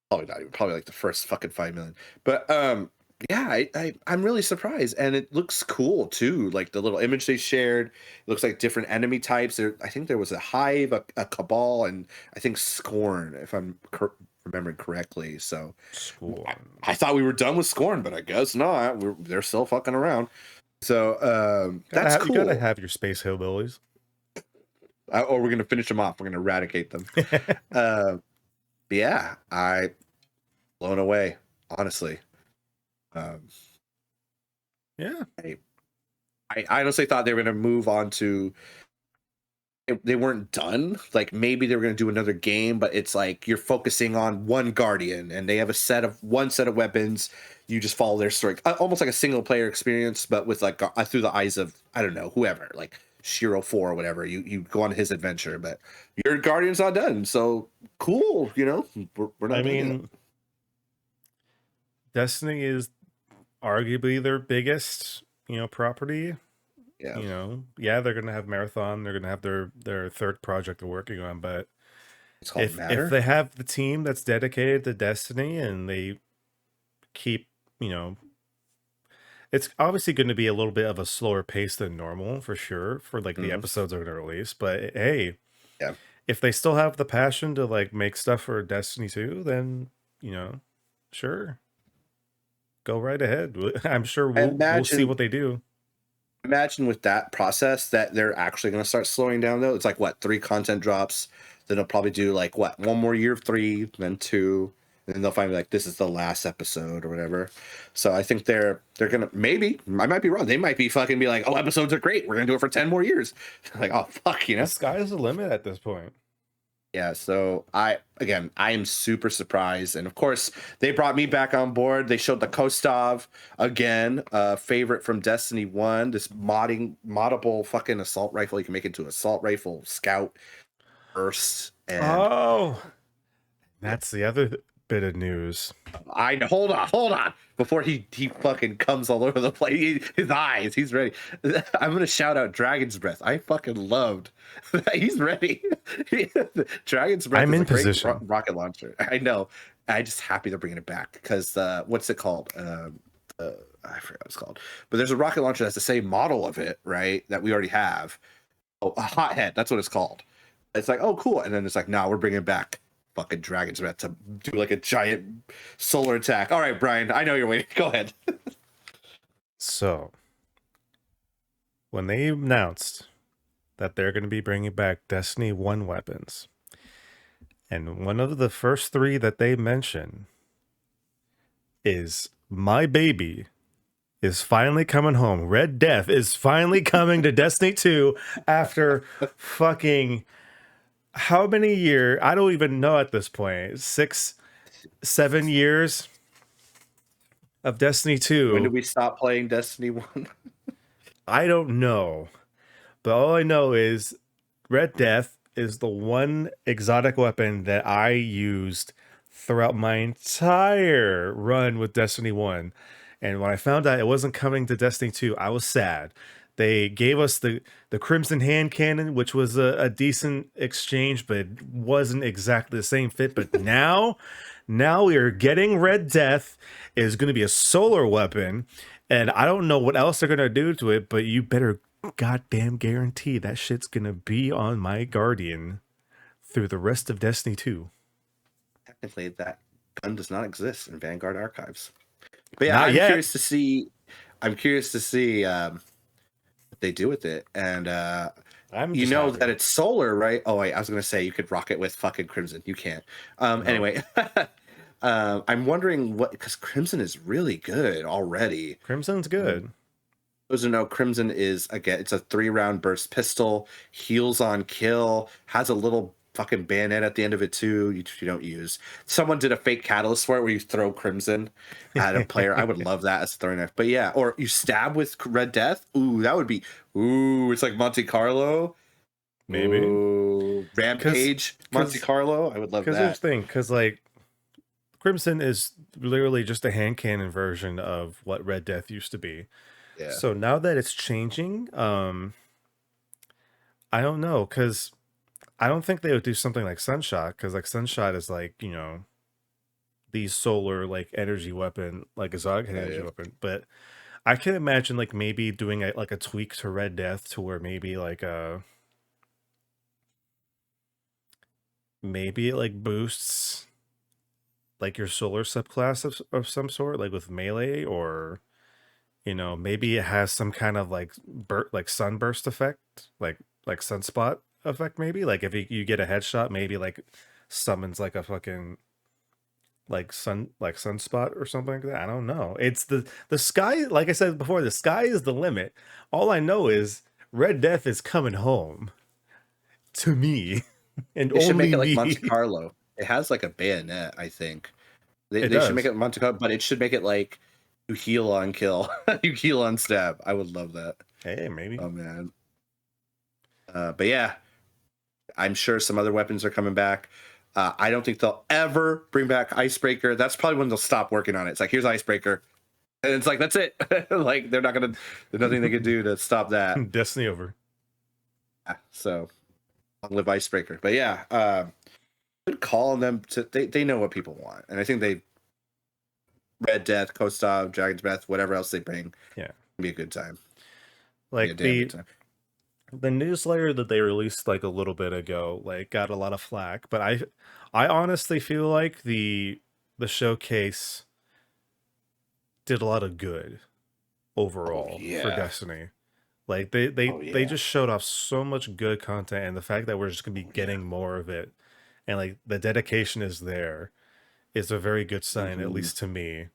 probably not even, probably like the first fucking 5 million. But yeah, I'm really surprised, and it looks cool too. Like the little image they shared, it looks like different enemy types. I think there was a hive, a cabal, and I think Scorn, if I'm remembering correctly. So I, Scorn. I thought we were done with Scorn, but I guess not. They're still fucking around. So that's You gotta cool. have your space hillbillies. Or we're gonna finish them off. We're gonna eradicate them. uh, yeah, I blown away, honestly. Um, Yeah. I, I honestly thought they were going to move on to. They weren't done. Like maybe they were going to do another game, but it's like you're focusing on one guardian, and they have one set of weapons. You just follow their story, almost like a single player experience, but with like through the eyes of, I don't know, whoever, like Shiro 4 or whatever. You go on his adventure, but your guardian's not done. So cool, we're I not done yet. mean, Destiny is arguably their biggest, property. Yeah, Yeah, they're gonna have Marathon. They're gonna have their third project they're working on. But it's called if Matter. they have the team that's dedicated to Destiny, and they keep, you know, it's obviously going to be a little bit of a slower pace than normal for sure for like the Mhm. episodes they're going to release. But hey, Yeah. if they still have the passion to like make stuff for Destiny 2, then sure, go right ahead. I'm sure I we'll see imagine what they do. Imagine with that process that they're actually going to start slowing down though. It's like what, 3 content drops, then they'll probably do like what, one more year of 3, then 2, and then they'll finally like this is the last episode or whatever. So I think they're gonna, maybe I might be wrong. They might be fucking be like, oh, episodes are great. We're gonna do it for 10 more years. Like, oh fuck. The sky's the limit at this point. Yeah, so I am super surprised, and of course they brought me back on board. They showed the Kostov again, favorite from Destiny 1, this moddable fucking assault rifle. You can make it into assault rifle, scout, burst, and Oh, yeah, that's the other bit of news. I know. Hold on. Before he fucking comes all over the place, his eyes. He's ready. I'm gonna shout out Dragon's Breath. I fucking loved. He's ready. Dragon's Breath I'm is in a great position. rocket launcher. I know. I'm just happy they're bringing it back because what's it called? I forgot what it's called. But there's a rocket launcher that's the same model of it, right? That we already have. Oh, a hothead. That's what it's called. It's like, oh, cool. And then it's like, no, we're bringing it back fucking Dragon's Breath to do like a giant solar attack. All right, Brian, I know you're waiting. Go ahead. So, when they announced that they're going to be bringing back Destiny 1 weapons, and one of the first three that they mention is my baby is finally coming home. Red Death is finally coming to Destiny 2 after fucking how many years? I don't even know at this point. 6, 7 years of Destiny 2. When did we stop playing Destiny 1? I don't know. But all I know is Red Death is the one exotic weapon that I used throughout my entire run with Destiny 1. And when I found out it wasn't coming to Destiny 2, I was sad. They gave us the Crimson Hand Cannon, which was a decent exchange, but it wasn't exactly the same fit. But now we are getting Red Death. It is going to be a solar weapon. And I don't know what else they're going to do to it, but you better goddamn guarantee that shit's going to be on my Guardian through the rest of Destiny 2. Technically, that gun does not exist in Vanguard archives. But yeah, Not I'm yet. curious to see. I'm curious to see what they do with it, and you know happy that it's solar, right? Oh wait, I was gonna say you could rock it with fucking Crimson. You can't. Anyway, I'm wondering what because Crimson is really good already. Crimson's good. Those who know, Crimson is again, it's a 3-round burst pistol, heals on kill, has a little fucking bayonet at the end of it too. You don't use. Someone did a fake catalyst for it where you throw Crimson at a player. I would love that as a throwing knife. But yeah, or you stab with Red Death. Ooh, that would be. Ooh, it's like Monte Carlo. Maybe. Ooh, Rampage Monte Carlo. I would love Because here's that. the thing, because like Crimson is literally just a hand cannon version of what Red Death used to be. Yeah. So now that it's changing, I don't know, because I don't think they would do something like Sunshot, because like Sunshot is like, you know, the solar like energy weapon, like a Zog energy weapon. But I can imagine like maybe doing like a tweak to Red Death to where maybe maybe it like boosts like your solar subclass of some sort, like with melee, or you know, maybe it has some kind of like like sunburst effect, like sunspot effect, maybe. Like if you get a headshot, maybe like summons like a fucking like sunspot or something like that. I don't know. It's the sky, like I said before, the sky is the limit. All I know is Red Death is coming home to me and They should make only it like Monte me. Carlo. It has like a bayonet, I think. It They should make does. it Monte Carlo, but it should make it like you heal on kill, you heal on stab. I would love that. Hey, maybe. Oh man. But yeah, I'm sure some other weapons are coming back. I don't think they'll ever bring back Icebreaker. That's probably when they'll stop working on it. It's like here's Icebreaker, and it's like that's it. Like they're not gonna. There's nothing they can do to stop that. Destiny over. So long live Icebreaker. But yeah, good call on them to. They know what people want, and I think they Red Death, Kostov, Dragon's Breath, whatever else they bring. Yeah, be a good time. like the newsletter that they released like a little bit ago like got a lot of flack, but I honestly feel like the showcase did a lot of good overall for Destiny. Like they just showed off so much good content, and the fact that we're just gonna be getting more of it, and like the dedication is there, is a very good sign, at least to me.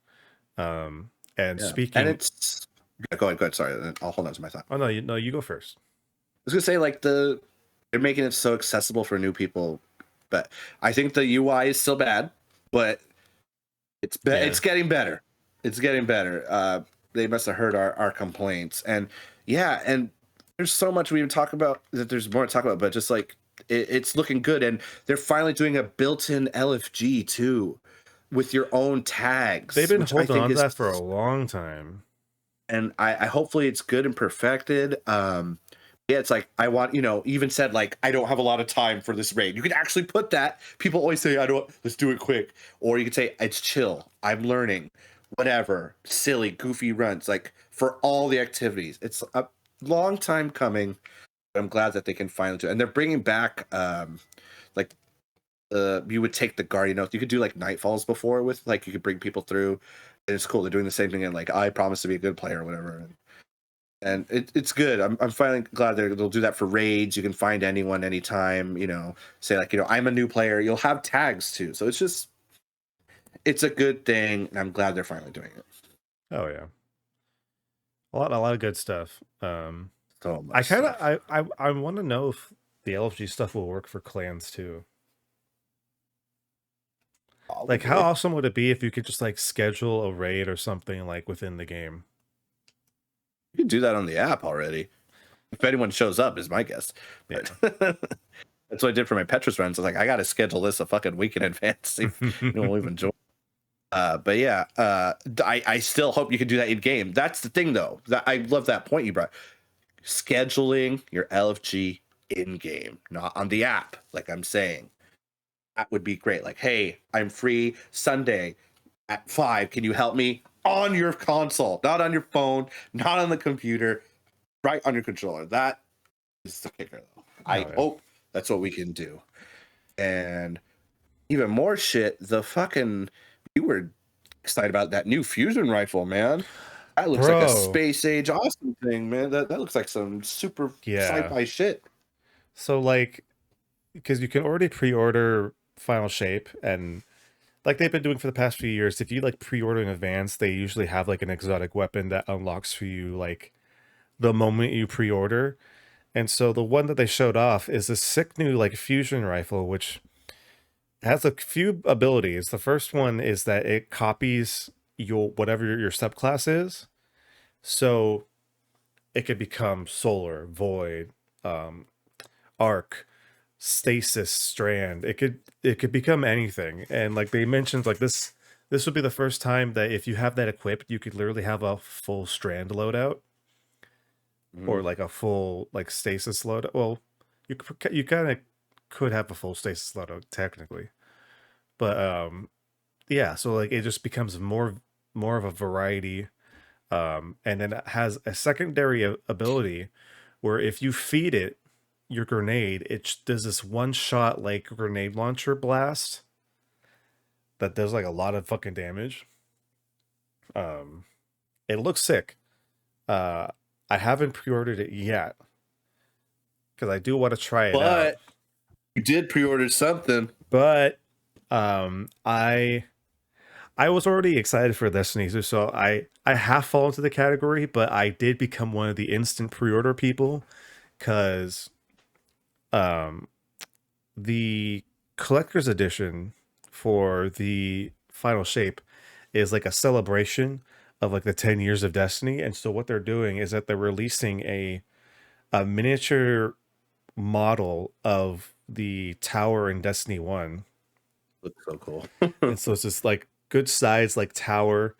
And speaking, and it's go ahead. Sorry, I'll hold on to my thought. Oh no, you go first. I was gonna say like they're making it so accessible for new people, but I think the UI is still bad, but it's getting better. It's getting better. They must have heard our complaints, and yeah, and there's so much we even talk about that there's more to talk about, but just like it's looking good, and they're finally doing a built-in LFG too. with your own They've tags, been which I holding think on to is, that for a long time. and I hopefully it's good and perfected. Yeah, it's like I want, even said like I don't have a lot of time for this raid. You can actually put that. People always say I don't. Let's do it quick, or you could say it's chill. I'm learning, whatever, silly, goofy runs like for all the activities. It's a long time coming. I'm glad that they can finally do it. And they're bringing back like you would take the guardian oath. You could do like nightfalls before with like you could bring people through. And it's cool. They're doing the same thing and like I promise to be a good player or whatever. And it's good. I'm finally glad they'll do that for raids. You can find anyone anytime. Say like I'm a new player. You'll have tags too. So it's a good thing. And I'm glad they're finally doing it. Oh yeah, a lot of good stuff. So I much kind of stuff. I want to know if the LFG stuff will work for clans too. Like, how Probably. awesome would it be if you could just like schedule a raid or something like within the game? You can do that on the app already. If anyone shows up, is my guess. Yeah. That's what I did for my Petrus runs. I was like, I got to schedule this a fucking week in advance. See if anyone will even join. But yeah, I still hope you can do that in game. That's the thing, though. That I love that point you brought. Scheduling your LFG in game, not on the app. Like I'm saying, that would be great. Like, hey, I'm free Sunday at 5. Can you help me on your console, not on your phone, not on the computer, right on your controller? That is the kicker, though. I Oh yeah. hope that's what we can do. And even more shit, you were excited about that new fusion rifle, man. That looks like a Bro. space age awesome thing, man. That looks like some super Yeah. sci-fi shit. So like, because you can already pre-order Final Shape, and like they've been doing for the past few years, if you like pre-order in advance, they usually have like an exotic weapon that unlocks for you like the moment you pre-order. And so the one that they showed off is this sick new like fusion rifle, which has a few abilities. The first one is that it copies your whatever your subclass is. So it could become solar, void, um, arc, stasis, strand. It could become anything. And like they mentioned, like this would be the first time that if you have that equipped, you could literally have a full strand loadout or Mhm. like a full like stasis loadout. Well, you kind of could have a full stasis loadout technically, but yeah. So like it just becomes more of a variety. And then it has a secondary ability where if you feed it your grenade, it does this one shot like grenade launcher blast that does like a lot of fucking damage. Um, it looks sick. Uh, I haven't pre-ordered it yet because I do want to try it out. But you did pre-order something. But I was already excited for Destiny, so I half fall into the category, but I did become one of the instant pre-order people because um the collector's edition for the final shape is like a celebration of like the 10 years of Destiny. And so what they're doing is that they're releasing a miniature model of the tower in Destiny 1. Looks so cool. And so it's this like good size like tower.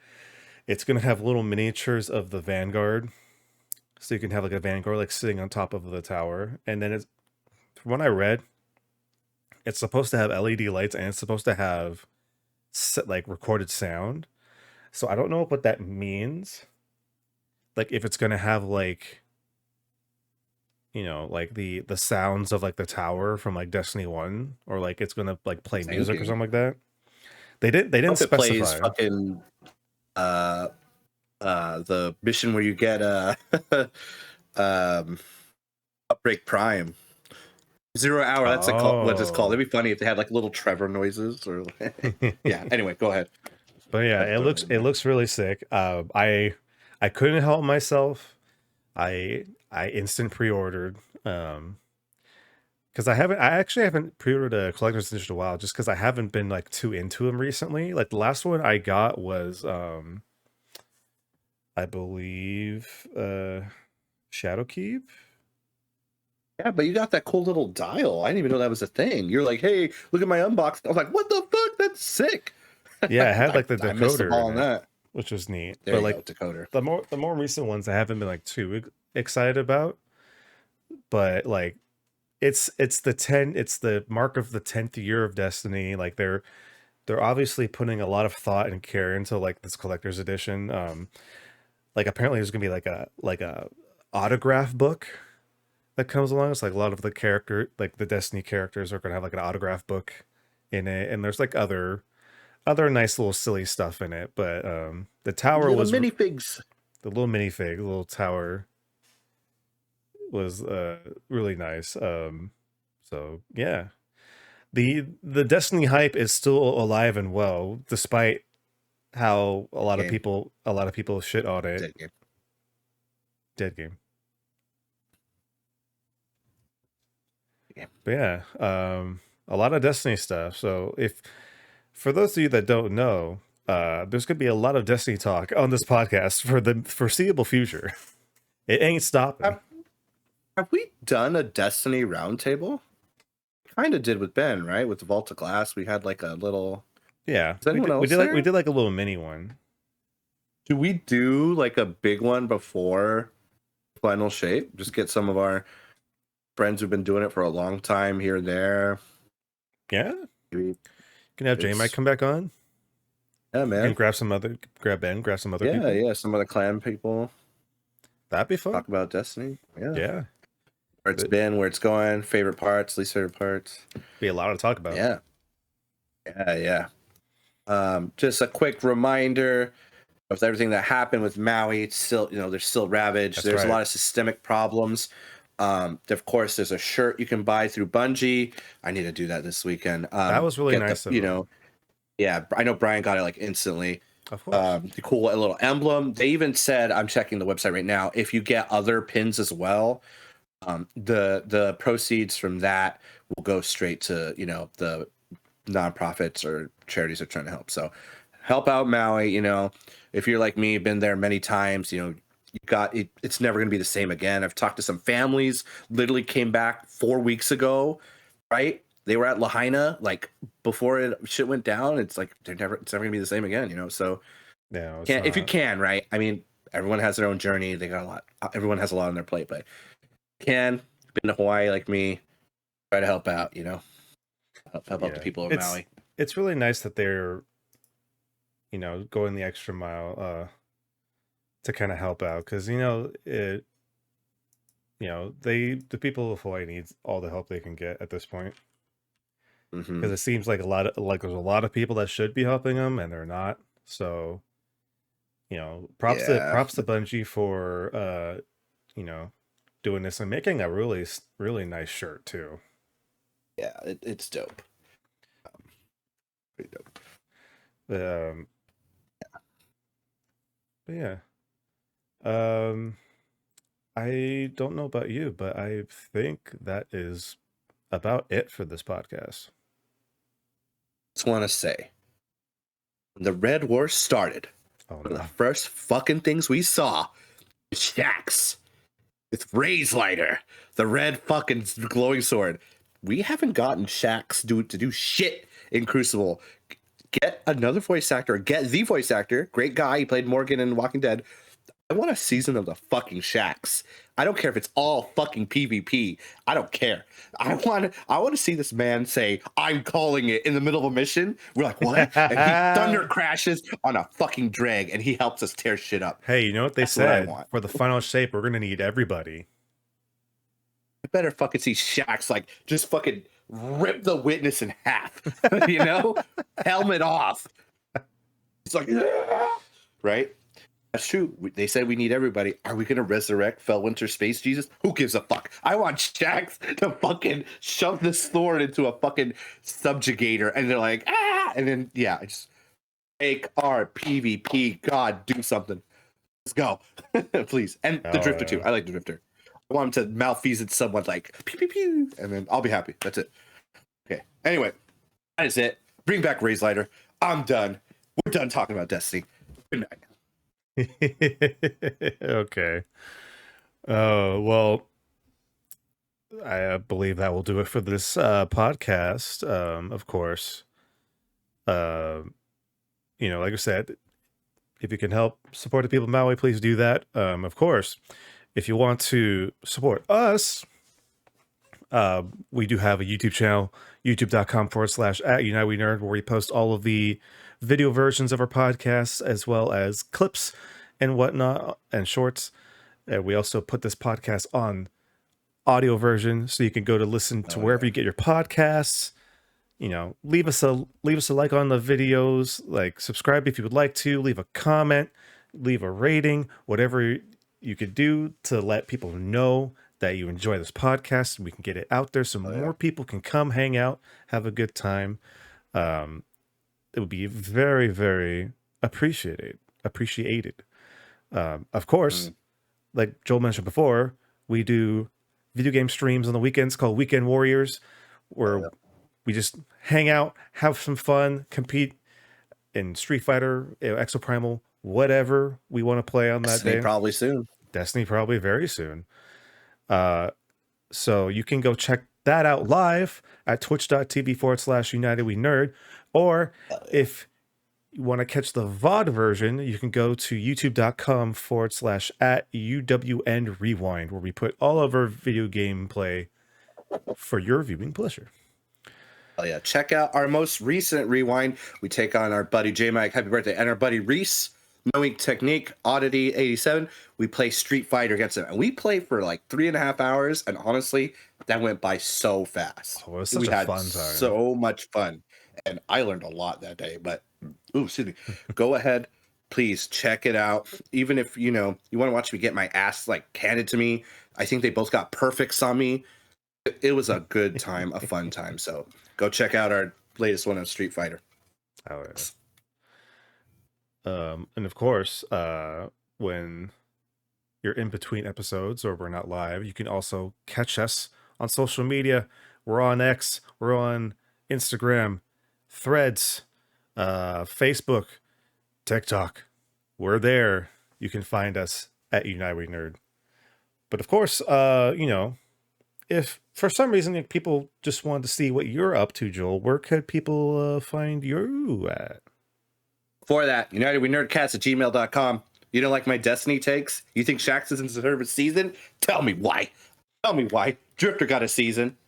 It's gonna have little miniatures of the Vanguard. So you can have like a Vanguard like sitting on top of the tower. And then it's from what I read, it's supposed to have LED lights and it's supposed to have like recorded sound. So I don't know what that means. Like if it's gonna have like like the sounds of like the tower from like Destiny 1, or like it's gonna like play music or Thinking. something like that. They didn't Hope it plays specify. fucking uh the mission where you get um Outbreak Prime. 0 hour, that's what it's called. Oh. It'd be funny if they had like little Trevor noises or yeah. Anyway, go ahead. But yeah, That's it looks totally it me. looks really sick. I couldn't help myself. I instant pre-ordered. Because I actually haven't pre-ordered a collector's edition in a while, just because I haven't been like too into them recently. Like the last one I got was I believe Shadowkeep. Yeah, but you got that cool little dial. I didn't even know that was a thing. You're like, hey, look at my unboxing. I was like, what the fuck? That's sick. Yeah, it had like the I missed the decoder ball in on it, that. which was neat. There But you like go, decoder. the more recent ones I haven't been like too excited about, but like it's the mark of the 10th year of Destiny. Like they're obviously putting a lot of thought and care into like this collector's edition. Like apparently there's gonna be like a autograph book that comes along. It's like a lot of the character, like the Destiny characters, are gonna have like an autograph book in it, and there's like other nice little silly stuff in it. But the tower Little was minifigs. the little minifig, the little tower was really nice. So yeah, the Destiny hype is still alive and well, despite how Game. a lot of people shit on it. Dead game. Dead game. Game. But yeah, a lot of Destiny stuff. So if for those of you that don't know, there's gonna be a lot of Destiny talk on this podcast for the foreseeable future. It ain't stopping. Have we done a Destiny roundtable? Kind of did with Ben, right? With the Vault of Glass, we had like a little. Yeah, Is anyone else we there? did like a little mini one. Do we do like a big one before Final Shape? Just get some of our friends who've been doing it for a long time here and there. Yeah, Maybe can have J Mike come back on. yeah, You can man. grab Ben, grab some other Yeah, people. yeah. Some of the clan people That'd be fun. talk about Destiny. Yeah. Yeah, Where it's been, where it's going, favorite parts, least favorite parts. be a lot to talk about. Yeah. Yeah, yeah. Just a quick reminder of everything that happened with Maui. It's still, there's still Ravage. That's There's right. a lot of systemic problems. Of course, there's a shirt you can buy through Bungie. I need to do that this weekend. That was really get nice the, of them. yeah, I know Brian got it like instantly. Of course. The cool little emblem. They even said, I'm checking the website right now, if you get other pins as well, the proceeds from that will go straight to the nonprofits or charities that are trying to help. So help out Maui. If you're like me, been there many times, you got it. It's never going to be the same again. I've talked to some families, literally came back 4 weeks ago, right? They were at Lahaina like before shit went down. It's like it's never gonna be the same again. So Yeah, it's if you not. can, right? I mean, everyone has their own journey. They got a lot. Everyone has a lot on their plate, but been to Hawaii like me, try to help out. Help out the people of Maui. It's really nice that they're going the extra mile to kind of help out, because the people of Hawaii needs all the help they can get at this point, because it seems like there's a lot of people that should be helping them and they're not. So props to Bungie for doing this and making a really really nice shirt too. Yeah, it's dope. Pretty dope. But yeah. I don't know about you, but I think that is about it for this podcast. Just want to say, when the Red War started, Oh one of no. the first fucking things we saw was Shax with Raise Lighter, the red fucking glowing sword. We haven't gotten Shax to do shit in Crucible. Get another voice actor, get the voice actor, great guy, he played Morgan in Walking Dead. I want a season of the fucking Shax. I don't care if it's all fucking PvP. I don't care. I want to see this man say, "I'm calling it" in the middle of a mission. We're like, what? And he thunder crashes on a fucking drag, and he helps us tear shit up. Hey, you know what they That's what I said? want. For the final shape, we're gonna need everybody. I better fucking see Shax like just fucking rip the witness in half. Helmet off. It's like, right? That's true. They said we need everybody. Are we gonna resurrect Fellwinter Space Jesus? Who gives a fuck? I want Shax to fucking shove this sword into a fucking subjugator, and they're like, and then I just make our PvP. God, do something. Let's go, please. And the Drifter too. I like the Drifter. I want him to malfeasance someone like pew pew pew, and then I'll be happy. That's it. Okay. Anyway, that is it. Bring back Raise Lighter. I'm done. We're done talking about Destiny. Good night. Okay. Well, I believe that will do it for this podcast. Of course. like I said, if you can help support the people of Maui, please do that. Of course, if you want to support us, we do have a YouTube channel, youtube.com/@UnitedWeNerd, where we post all of the video versions of our podcasts as well as clips and whatnot and shorts. We also put this podcast on audio version, so you can go to listen to Oh wherever yeah. you get your podcasts. Leave us a like on the videos, like subscribe if you would like to, leave a comment, leave a rating, whatever you could do to let people know that you enjoy this podcast and we can get it out there so Oh yeah. more people can come hang out, have a good time. um it would be very, very appreciated. Of course, Mm. like Joel mentioned before, we do video game streams on the weekends called Weekend Warriors, Oh where yeah. we just hang out, have some fun, compete in Street Fighter, Exoprimal, whatever we want to play on that Destiny day. probably soon. Destiny probably very soon. So you can go check that out live at twitch.tv/United We Nerd. Or Oh yeah. if you want to catch the VOD version, you can go to youtube.com/@UWN Rewind, where we put all of our video game play for your viewing pleasure. Oh yeah. Check out our most recent rewind. We take on our buddy J Mike, happy birthday, and our buddy Reese, Knowing Technique, Oddity 87. We play Street Fighter against them. And we played for like 3.5 hours, and honestly, that went by so fast. Oh, it was such We a had fun time. so much fun. And I learned a lot that day. But ooh, excuse me. Go ahead, please check it out. Even if you want to watch me get my ass like handed to me. I think they both got perfects on me. It was a good time, a fun time. So go check out our latest one on Street Fighter. Oh, yeah. And of course, when you're in between episodes or we're not live, you can also catch us on social media. We're on X, we're on Instagram, Threads, Facebook, TikTok. We're there. You can find us at United We Nerd. But of course, if for some reason people just wanted to see what you're up to, Joel, where could people find you at? For that, UnitedWeNerdcast@gmail.com. You don't like my Destiny takes? You think Shax doesn't deserve a season? Tell me why. Tell me why. Drifter got a season.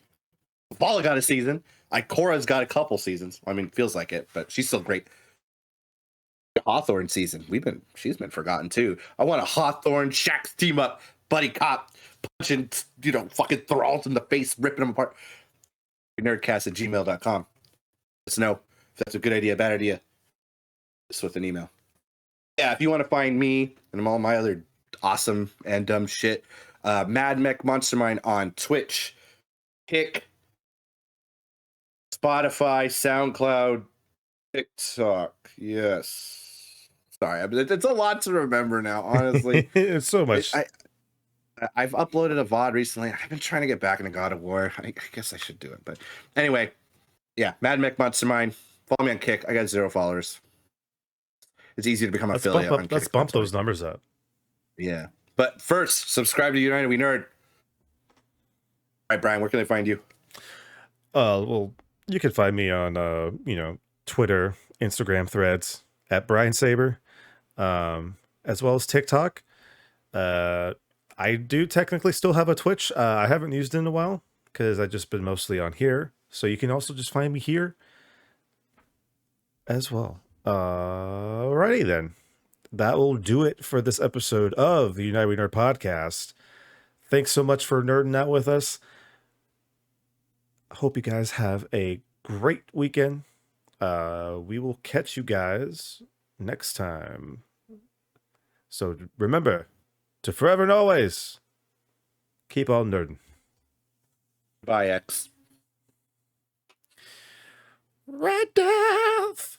Vala got a season. Ikora's got a couple seasons. I mean, feels like it, but she's still great. Hawthorne season. She's been forgotten too. I want a Hawthorne Shax team up, buddy cop, punching, fucking thralls in the face, ripping them apart. Nerdcast@gmail.com. Let us know if that's a good idea, bad idea. Just with an email. Yeah, if you want to find me and all my other awesome and dumb shit, Mad Mech Monster Mine on Twitch, Kick, Spotify, SoundCloud, TikTok. Yes. Sorry, it's a lot to remember now, honestly. It's so much. I've uploaded a VOD recently. I've been trying to get back into God of War. I guess I should do it. But anyway, yeah, Mad Mech Monster Mine. Follow me on Kick. I got 0 followers. It's easy to become affiliate on Kick. Let's bump those numbers up. Yeah. But first, subscribe to United We Nerd. All right, Brian, where can they find you? Well, you can find me on Twitter, Instagram, Threads at Brian Saber, as well as TikTok. I do technically still have a Twitch. I haven't used it in a while because I've just been mostly on here. So you can also just find me here as well. Alrighty then. That will do it for this episode of the United We Nerd podcast. Thanks so much for nerding out with us. Hope you guys have a great weekend. We will catch you guys next time. So remember to forever and always keep on nerding. Bye, X. Red Death!